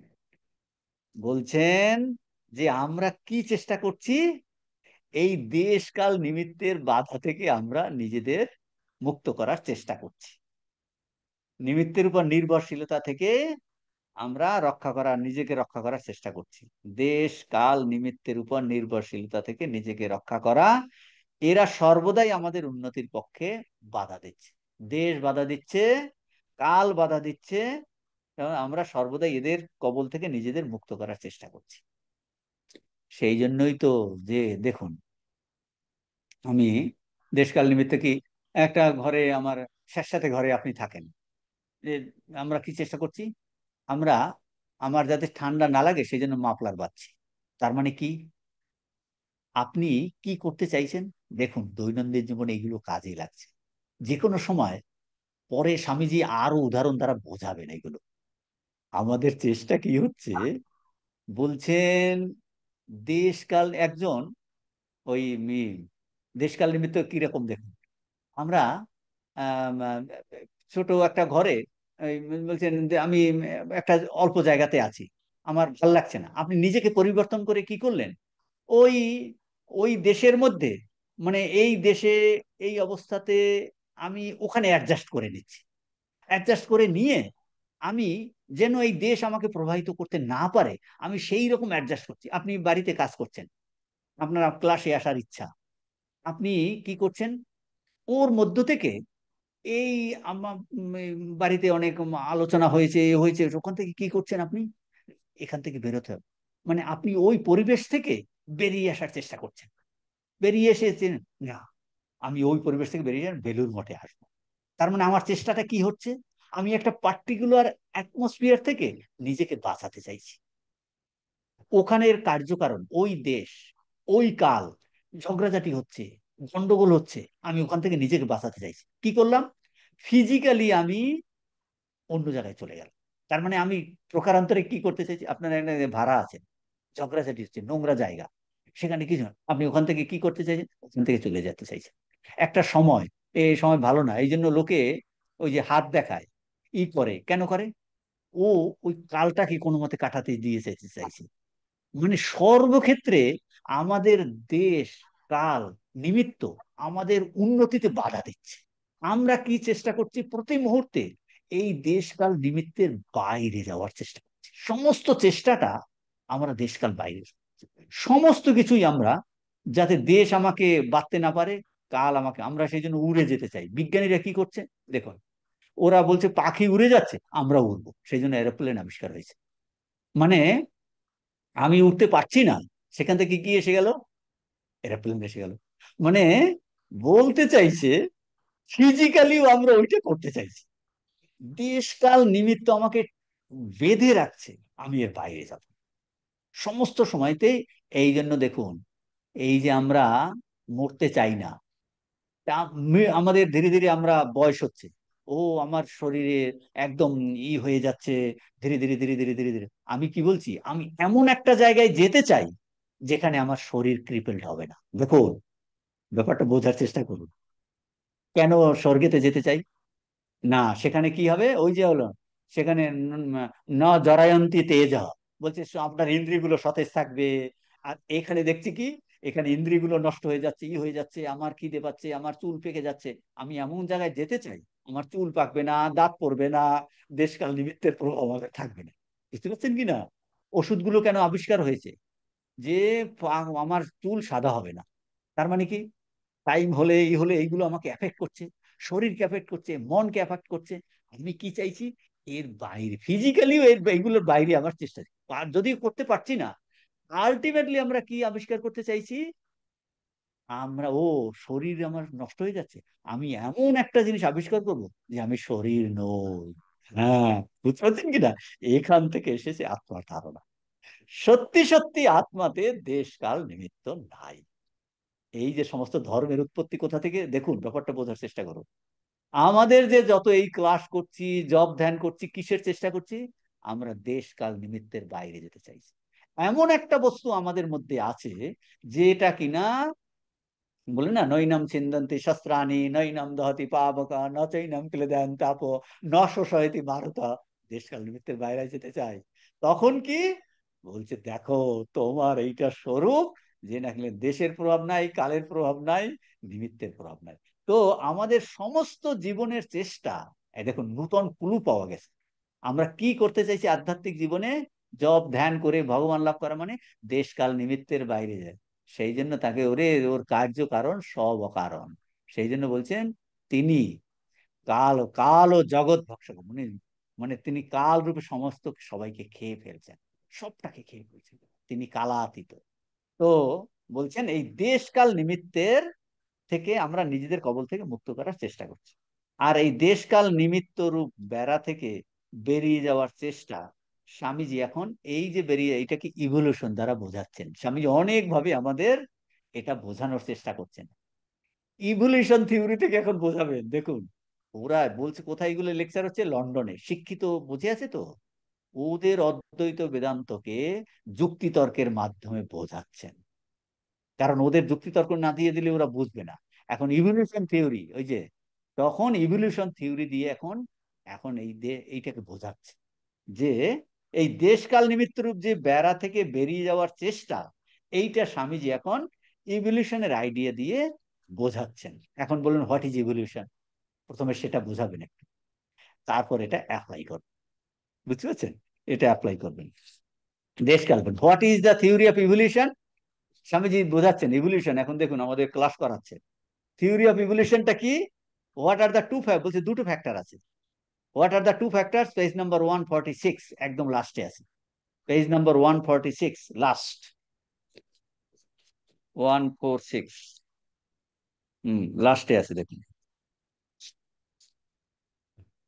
বলছেন যে আমরা কি চেষ্টা করছি, এই দেশকাল নিমিত্তের বাধা থেকে আমরা নিজেদের মুক্ত করার চেষ্টা করছি, নিমিত্তের উপর নির্ভরশীলতা থেকে আমরা নিজেকে রক্ষা করার চেষ্টা করছি। দেশ কাল নিমিত্তের উপর নির্ভরশীলতা থেকে নিজেকে রক্ষা করা। এরা সর্বদাই আমাদের উন্নতির পক্ষে বাধা দিচ্ছে, দেশ বাধা দিচ্ছে, কাল বাধা দিচ্ছে, এবং আমরা সর্বদাই এদের কবল থেকে নিজেদের মুক্ত করার চেষ্টা করছি। সেই জন্যই তো যে দেখুন, আমি দেশকাল নিমিত্ত কি, একটা ঘরে আমার স্যাঁতস্যাঁতে ঘরে আপনি থাকেন, যে আমরা কি চেষ্টা করছি, আমরা আমার যাতে ঠান্ডা না লাগে সেই জন্য মাফলার বাঁধছি। তার মানে কি, আপনি কি করতে চাইছেন? দেখুন দৈনন্দিন জীবনে এগুলো কাজে লাগছে যে কোনো সময়। পরে স্বামীজি আরো উদাহরণ দ্বারা বোঝাবেন এগুলো। আমাদের চেষ্টা কি হচ্ছে, বলছেন দেশকাল একজন ওই দেশকাল নিমিত্ত কিরকম দেখুন, আমরা আম, আহ, ছোট একটা ঘরে এই বলছেন যে আমি একটা অল্প জায়গাতে আছি, আমার ভাল লাগছে না। আপনি নিজেকে পরিবর্তন করে কি করলেন, ওই ওই দেশের মধ্যে, মানে এই দেশে এই অবস্থাতে আমি ওখানে অ্যাডজাস্ট করে নিচ্ছি। অ্যাডজাস্ট করে নিয়ে আমি যেন এই দেশ আমাকে প্রভাবিত করতে না পারে, আমি সেই রকম অ্যাডজাস্ট করছি। আপনি বাড়িতে কাজ করছেন, আপনার ক্লাসে আসার ইচ্ছা, আপনি কি করছেন, ওর মধ্য থেকে এই আমার এই বাড়িতে অনেক আলোচনা হয়েছে, এ হয়েছে, ওখান থেকে কি করছেন আপনি, এখান থেকে বেরোতে হবে। মানে আপনি ওই পরিবেশ থেকে বেরিয়ে আসার চেষ্টা করছেন। বেরিয়ে এসেছেন, না আমি ওই পরিবেশ থেকে বেরিয়ে যান বেলুর মঠে আসবো। তার মানে আমার চেষ্টাটা কি হচ্ছে, আমি একটা পার্টিকুলার অ্যাটমসফিয়ার থেকে নিজেকে বাঁচাতে চাইছি। ওখানের কার্যকারণ, ওই দেশ, ওই কাল, ঝগড়াঝাটি হচ্ছে, গন্ডগোল হচ্ছে, আমি ওখান থেকে নিজেকে বাঁচাতে চাইছি। কি করলাম, ফিজিক্যালি আমি অন্য জায়গায় চলে গেলাম। তার মানে আমি প্রকারান্তরে কি করতে চাইছি, আপনার একটা ভাড়া আছে, ঝগড়াঝাটি হচ্ছে, নোংরা জায়গা, সেখানে কিছু না, আপনি ওখান থেকে কি করতে চাইছেন, ওখান থেকে চলে যেতে চাইছেন। একটা সময়, এই সময় ভালো না, এই জন্য লোকে ওই যে হাত দেখায়, ই করে, কেন করে, ও ওই কালটাকে কোনো মতে কাটাতে দিয়ে যেতে চাইছে। মানে সর্বক্ষেত্রে আমাদের দেশ, কাল, নিমিত্ত আমাদের উন্নতিতে বাধা দিচ্ছে। আমরা কি চেষ্টা করছি, প্রতি মুহূর্তে এই দেশকাল নিমিত্তের বাইরে যাওয়ার চেষ্টা করছি। সমস্ত চেষ্টাটা আমরা দেশকাল বাইরে, সমস্ত কিছুই আমরা, যাতে দেশ আমাকে বাঁধতে না পারে, কাল আমাকে, আমরা সেই জন্য উড়ে যেতে চাই। বিজ্ঞানীরা কি করছে দেখুন, ওরা বলছে পাখি উড়ে যাচ্ছে, আমরা উড়বো, সেই জন্য এরোপ্লেন আবিষ্কার হয়েছে। মানে আমি উঠতে পারছি না, সেখান থেকে কি এসে গেল, এরোপ্লেন এসে গেল। মানে বলতে চাইছে ফিজিক্যালিও আমরা ওইটা করতে চাইছি। দেশকাল নিমিত্ত আমাকে বেঁধে রাখছে, আমি এর বাইরে যাব সমস্ত সময়তেই। এই জন্য দেখুন, এই যে আমরা মরতে চাই না, আমাদের ধীরে ধীরে আমরা বয়স হচ্ছে, ও আমার শরীরে একদম ই হয়ে যাচ্ছে, ধীরে ধীরে ধীরে ধীরে ধীরে ধীরে। আমি কি বলছি, আমি এমন একটা জায়গায় যেতে চাই যেখানে আমার শরীর ক্রিপেলড হবে না। দেখুন ব্যাপারটা বোঝার চেষ্টা করুন। কেন স্বর্গেতে যেতে চাই, না সেখানে কি হবে, ওই যে হলো, সেখানে ন জরায়ন্তি তেজ, বলছে আপনার ইন্দ্রিয়গুলো সতেজ থাকবে। আর এখানে দেখছি কি, এখানে ইন্দ্রিয়গুলো নষ্ট হয়ে যাচ্ছে, ই হয়ে যাচ্ছে, আমার খিদে পাচ্ছে, আমার চুল পেকে যাচ্ছে। আমি এমন জায়গায় যেতে চাই, আমার চুল পাকবে না, দাঁত পড়বে না, দেশকাল নিমিত্তের প্রভাব আমাদের থাকবে না। বুঝতে পারছেন কি না, ওষুধগুলো কেন আবিষ্কার হয়েছে, যে আমার চুল সাদা হবে না। তার মানে কি, টাইম হলে এই হলে এইগুলো আমাকে এফেক্ট করছে, শরীরকে এফেক্ট করছে, মনকে এফেক্ট করছে। আমি কি চাইছি, এর বাইরে ফিজিক্যালিও এর এইগুলোর বাইরে আমার চেষ্টা, আর যদি করতে পারছি না, আলটিমেটলি আমরা কি আবিষ্কার করতে চাইছি, আমরা শরীর আমার নষ্ট হয়ে যাচ্ছে, আমি এমন একটা জিনিস আবিষ্কার করব যে আমি শরীর নই। হ্যাঁ, বুঝতে পারছেন কিনা, এখান থেকে এসেছে আত্মার ধারণা। সত্যি সত্যি আত্মাতে দেশকাল নিমিত্ত নাই। এই যে সমস্ত ধর্মের উৎপত্তি কোথা থেকে, দেখুন ব্যাপারটা বোঝার চেষ্টা করুন। আমাদের যে যত এই ক্লাস করছি, জব ধ্যান করছি, কিসের চেষ্টা করছি, আমরা দেশ কাল নিমিত্তের বাইরে যেতে চাইছি। এমন একটা বস্তু আমাদের মধ্যে আছে, যেটা কিনা বলে না, নৈনম ছিন্দন্তি শস্ত্রাণি, নৈনম দহতি পাবকা, ন চৈনম ক্লেদান তাপ, ন শোষয়তি মারুতা। দেশকাল নিমিত্তের বাইরে যেতে চাই। তখন কি বলছে, দেখো তোমার এইটা স্বরূপ, যে নাকি দেশের প্রভাব নাই, কালের প্রভাব নাই, নিমিত্তের প্রভাব নাই। তো আমাদের সমস্ত জীবনের চেষ্টা, এই দেখুন নূতন ক্লু পাওয়া গেছে। আমরা কি করতে চাইছি আধ্যাত্মিক জীবনে, জব ধ্যান করে ভগবান লাভ করা মানে দেশকাল নিমিত্তের বাইরে যায়। সেই জন্য তাকে ওর কার্য কারণ সব অকারণ। সেই জন্য বলছেন তিনি কাল, কাল ও জগৎ ভক্ষক, মানে মানে তিনি কাল রূপে সমস্ত সবাইকে খেয়ে ফেলছেন, সবটাকে খেয়ে ফেলছেন, তিনি কালাতীত। তো বলছেন এই দেশকাল নিমিত্তের থেকে আমরা নিজেদের কবল থেকে মুক্ত করার চেষ্টা করছি। আর এই দেশকাল নিমিত্ত রূপ বেড়া থেকে বেরিয়ে যাওয়ার চেষ্টা স্বামীজি এখন এই যে বেরিয়ে, এটাকে ইভলিউশন দ্বারা বোঝাচ্ছেন। স্বামীজি অনেক ভাবে আমাদের এটা বোঝানোর চেষ্টা করছেন। ইভলিউশন থিওরি থেকে এখন বোঝাবেন, দেখুন ওরা বলছে কোথায়, এগুলো লেকচার হচ্ছে লন্ডনে, শিক্ষিত বুঝে আছে তো, ওদের অদ্বৈত বেদান্তকে যুক্তিতর্কের মাধ্যমে বোঝাচ্ছেন। কারণ ওদের যুক্তিতর্ক না দিয়ে দিলে ওরা বুঝবে না। এখন ইভলিউশন থিওরি, ওই যে তখন ইভলিউশন থিওরি দিয়ে এখন এখন এইটাকে বোঝাচ্ছে যে এই দেশকাল নিমিত্ত রূপ যে বেড়া থেকে বেরিয়ে যাওয়ার চেষ্টা, এইটা স্বামীজি এখন ইভলিউশনের আইডিয়া দিয়ে বোঝাচ্ছেন। এখন বলুন হোয়াট ইজ ইভলিউশন, প্রথমে সেটা বোঝাবেন একটু, তারপর এটা অ্যাপ্লাই করবেন। বুঝতে পারছেন? এটা অ্যাপ্লাই করবেন। দেশকাল, what is the theory of evolution, Swamiji বোঝাচ্ছেন ইভলিউশন। এখন দেখুন আমাদের ক্লাস করাচ্ছে থিওরি অফ ইভলিউশনটা কি, what are the two factor, বলছে দুটো ফ্যাক্টর আছে। What are the two factors, page number 146, একদম লাস্টে আছে, পেজ নাম্বার 146, লাস্ট 146, লাস্টে আছে দেখুন।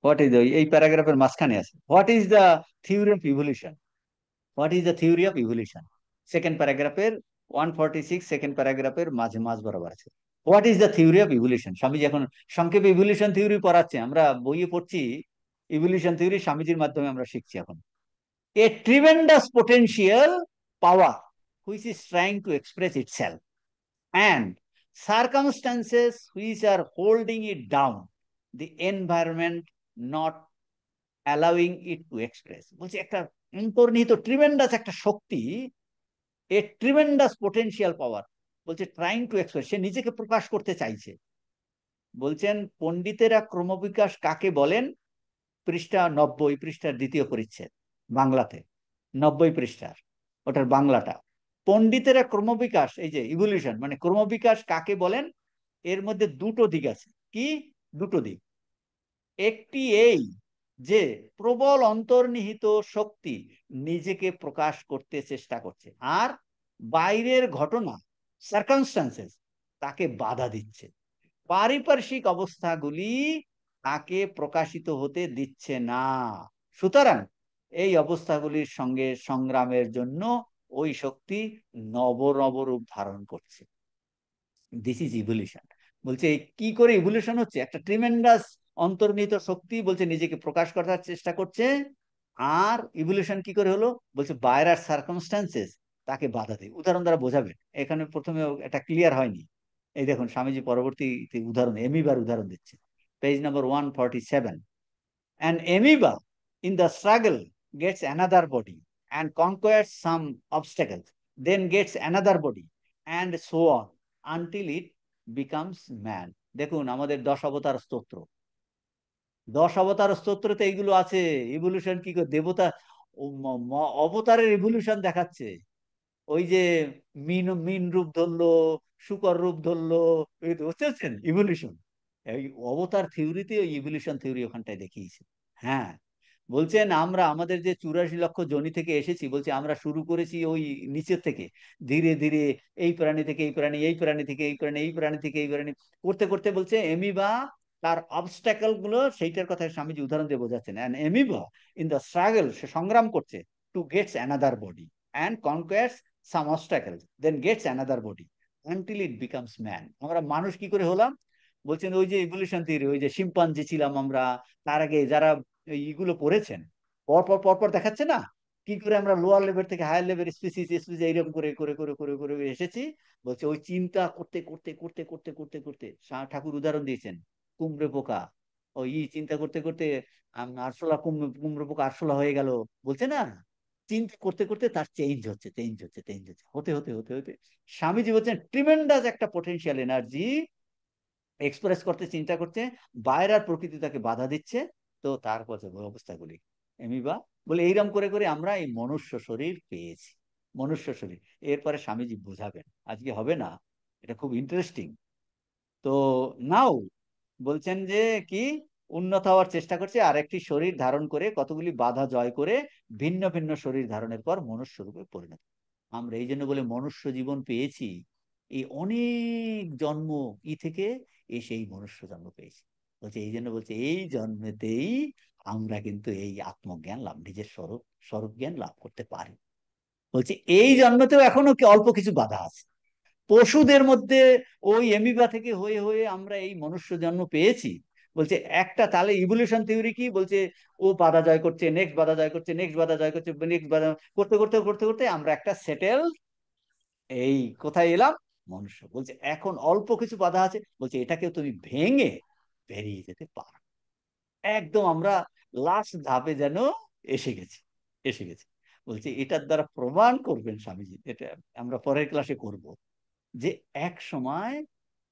হোয়াট ইজ, এই প্যারাগ্রাফের মাঝখানে আছে, what is the theory of evolution, what is the theory of evolution, second প্যারাগ্রাফের 146, সেকেন্ড প্যারাগ্রাফের মাঝ বরাবর আছে। What is the theory of evolution, Swamiji এখন সংক্ষেপে ইভলিউশন থিওরি পড়াচ্ছে, আমরা বইয়ে পড়ছি ইভলিউশন থিওরি, স্বামীজির মাধ্যমে আমরা শিখছি এখন। A tremendous potential power which is trying to express itself, and circumstances which are holding it down, the environment not allowing it to express। বলছে একটা অন্তর্নিহিত ট্রিমেন্ডাস একটা শক্তি, এ ট্রিমেন্ডাস পোটেনশিয়াল পাওয়ার, বলছে ট্রাইং টু এক্সপ্রেস, সে নিজেকে প্রকাশ করতে চাইছে। বলছেন পণ্ডিতেরা ক্রমবিকাশ কাকে বলেন, পৃষ্ঠা 90, পৃষ্ঠার দ্বিতীয় পরিচ্ছেদ, বাংলাতে 90 পৃষ্ঠার, ওটার বাংলাটা। পণ্ডিতেরা ক্রমবিকাশ, এই যে ইভলিউশন মানে ক্রমবিকাশ কাকে বলেন, এর মধ্যে দুটো দিক আছে। কি দুটো দিক? একটি এই যে প্রবল অন্তর্নিহিত শক্তি নিজেকে প্রকাশ করতে চেষ্টা করছে, আর বাইরের ঘটনা সার্কামস্টান্সেস তাকে বাধা দিচ্ছে, পারিপার্শ্বিক অবস্থাগুলি তাকে প্রকাশিত হতে দিচ্ছে না। সুতরাং এই অবস্থাগুলির সঙ্গে সংগ্রামের জন্য ওই শক্তি নব নব রূপ ধারণ করছে। This is evolution. বলছে কি করে ইভলিউশন হচ্ছে, একটা ট্রিমেন্ডাস অন্তর্নিহিত শক্তি বলছে নিজেকে প্রকাশ করার চেষ্টা করছে, আর ইভলিউশন কি করে হলো, বলছে বাইরের সার্কামস্টান্সেস তাকে বাধা দেয়। উদাহরণ দ্বারা বোঝাবেন, এখানে প্রথমে এটা ক্লিয়ার হয়নি। এই দেখুন স্বামীজি পরবর্তী উদাহরণ, এমিবার উদাহরণ দিচ্ছে, page number 147। An amoeba in the struggle gets another body and conquers some obstacles, then gets another body, and so on until it becomes man। দেখুন আমাদের 10 অবতার স্তোত্র, 10 অবতার স্তোত্রতে এইগুলো আছে। ইভলিউশন কি করে, দেবতা অবতারের ইভলিউশন দেখাচ্ছে। ওই যে মিন মিন রূপ ধরলো, শুকর রূপ ধরলো, বুঝতেছেন ইভলিউশন। এই অবতার থিওরিতে ওই ইভলিউশন থিওরি ওখানটায় দেখিয়েছে। হ্যাঁ, বলছেন আমরা আমাদের যে 84 লক্ষ জনি থেকে এসেছি, বলছে আমরা শুরু করেছি ওই নিচের থেকে, ধীরে ধীরে এই প্রাণী থেকে এই প্রাণী, এই প্রাণী থেকে এই প্রাণী, এই প্রাণী থেকে এই প্রাণী করতে করতে, বলছে এমিবা তার অবস্ট্যাকল গুলো, সেইটার কথা স্বামীজি উদাহরণ দিয়ে বোঝাচ্ছেন। এমিবা ইন দ্য স্ট্রাগল, সে সংগ্রাম করছে, to gets another body and conquers some obstacles, then gets another body until it becomes man. আমরা মানুষ কি করে হলাম, বলছেন ওই যে ইভলিউশন থিওরি, ওই যে শিম্পাঞ্জি ছিলাম আমরা, তার আগে যারা এইগুলো পড়েছেন, পরপর পরপর দেখাচ্ছে না কি করে আমরা লোয়ার লেভেল থেকে হায়ার লেভেল স্পিসিস স্পিসিস এইরকম করে করে করে করে করে এসেছি। বলছে ওই চিন্তা করতে করতে করতে করতে করতে করতে, ঠাকুর উদাহরণ দিয়েছেন কুমড়ে পোকা, ওই চিন্তা করতে করতে আরশোলা, কুমড়ে পোকা আরশোলা হয়ে গেল, বলছে না, চিন্তা করতে করতে তার চেঞ্জ হচ্ছে, চেঞ্জ হচ্ছে, চেঞ্জ হচ্ছে, হতে হতে হতে হতে স্বামীজি বলছেন ট্রিমেন্ডাস একটা পোটেনশিয়াল এনার্জি এক্সপ্রেস করতে চিন্তা করছে, বাইরের প্রকৃতি তাকে বাধা দিচ্ছে। তো তার পথে অবস্থাগুলি এমিবা, বলে এইরকম করে করে আমরা এই মনুষ্য শরীর পেয়েছি, মনুষ্য শরীর। এরপরে স্বামীজি বোঝাবেন, আজকে হবে না, এটা খুব ইন্টারেস্টিং। তো নাও বলছেন যে কি, উন্নত হওয়ার চেষ্টা করছে, আর একটি শরীর ধারণ করে কতগুলি বাধা জয় করে ভিন্ন ভিন্ন শরীর ধারণের পর মনুষ্য রূপে পরিণত। আমরা এই জন্য বলে মনুষ্য জীবন পেয়েছি, এই অনেক জন্ম থেকে এসে এই মনুষ্য জন্ম পেয়েছি। বলছে এই জন্য, বলছে এই জন্মেতেই আমরা কিন্তু এই আত্মজ্ঞান লাভ, নিজের স্বরূপ স্বরূপ জ্ঞান লাভ করতে পারি। বলছে এই জন্মতেও এখনো অল্প কিছু বাধা আছে। পশুদের মধ্যে ওই এমিবা থেকে হয়ে হয়ে আমরা এই মনুষ্য জন্ম পেয়েছি। বলছে একটা তাহলে ইভলিউশন থিওরি কি বলছে, ও বাধা জয় করছে, নেক্সট বাধা জয় করছে, নেক্সট বাধা জয় করছে, নেক্সট বাধা করতে করতে করতে করতে আমরা একটা সেটেল এই কোথায় এলাম, মনুষ্য। বলছে এখন অল্প কিছু বাধা আছে, বলছে এটাকেও তুমি ভেঙে বেরিয়ে যেতে পারো। একদম আমরা লাস্ট ধাপে যেন এসে গেছি, এসে গেছি। বলছে এটার দ্বারা প্রমাণ করবেন স্বামীজি, এটা আমরা পরের ক্লাসে করব, যে এক সময়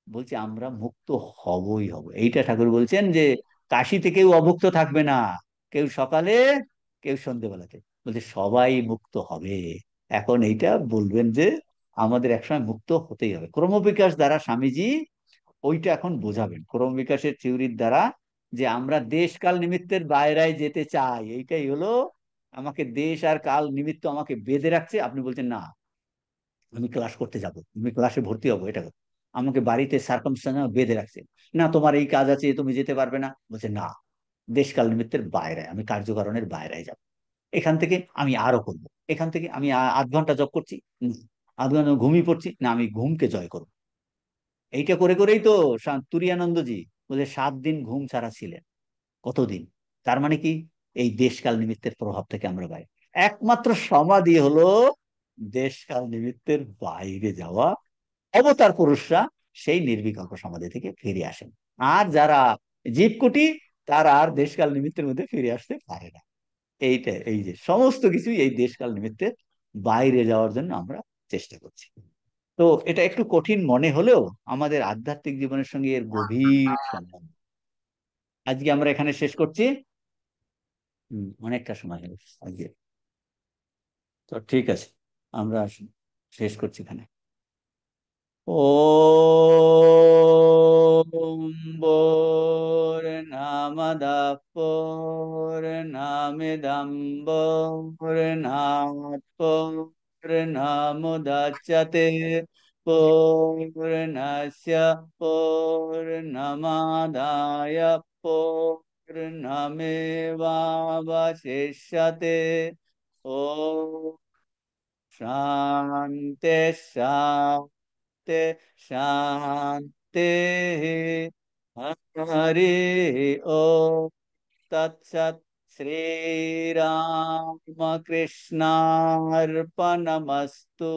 বলছে আমরা মুক্ত হবই হব। এইটা ঠাকুর বলছেন যে কাশিতে কেউ অভুক্ত থাকবে না, কেউ সকালে কেউ সন্ধ্যেবেলাতে, বলছে সবাই মুক্ত হবে। এখন এইটা বলবেন যে আমাদের একসময় মুক্ত হতেই হবে। ক্রমবিকাশ দ্বারা স্বামীজি ওইটা এখন বোঝাবেন, ক্রমবিকাশের থিওরির দ্বারা, যে আমরা দেশ কাল নিমিত্তের বাইরে যেতে চাই, এইটাই হলো আমাকে দেশ আর কাল নিমিত্ত আমাকে বেঁধে রাখছে। আপনি বলছেন না আমি ক্লাস করতে যাব, আমি ক্লাসে ভর্তি হবো, এটা করবো। আমাকে বাড়িতে সার্কামস্ট্যান্স বেঁধে রাখছে, না তোমার এই কাজ আছে তুমি যেতে পারবে না। বলছে না, দেশকাল নিমিত্তের বাইরে, আমি কার্যকারণের বাইরে যাব। এখান থেকে আমি আরো করব, এখান থেকে আমি 8 ঘন্টা জব করছি, 8 ঘন্টা ঘুমিয়ে পড়ছি, না আমি ঘুমকে জয় করব। এইটা করে করেই তো তুরিয়ানন্দজি বলে 7 দিন ঘুম ছাড়া ছিলেন। কতদিন? তার মানে কি, এই দেশকাল নিমিত্তের প্রভাব থেকে আমরা বাইরে। একমাত্র সমাধি হলো দেশকাল নিমিত্তের বাইরে যাওয়া। অবতার পুরুষরা সেই নির্বিকল্প সমাধি থেকে ফিরে আসেন। আর যারা জীবকুটি, তারা আর দেশকাল নিমিত্তের মধ্যে ফিরে আসতে পারে না। এইটা, এই যে সমস্ত কিছুই এই দেশকাল নিমিত্তের বাইরে যাওয়ার জন্য আমরা চেষ্টা করছি। তো এটা একটু কঠিন মনে হলেও আমাদের আধ্যাত্মিক জীবনের সঙ্গে এর গভীর সম্বন্ধ। আজকে আমরা এখানে শেষ করছি। অনেকটা সময় হলো আজকে। তো ঠিক আছে, আমরা শেষ করছি এখানে। ওম পূর্ণমদঃ পূর্ণমিদং পূর্ণাৎ পূর্ণমুদচ্যতে পূর্ণস্য পূর্ণমাদায় পূর্ণমেবাবশিষ্যতে। ॐ शान्ति शान्ति शान्ति। हरि ओम तत्सत्। श्रीरामकृष्णार्पणमस्तु।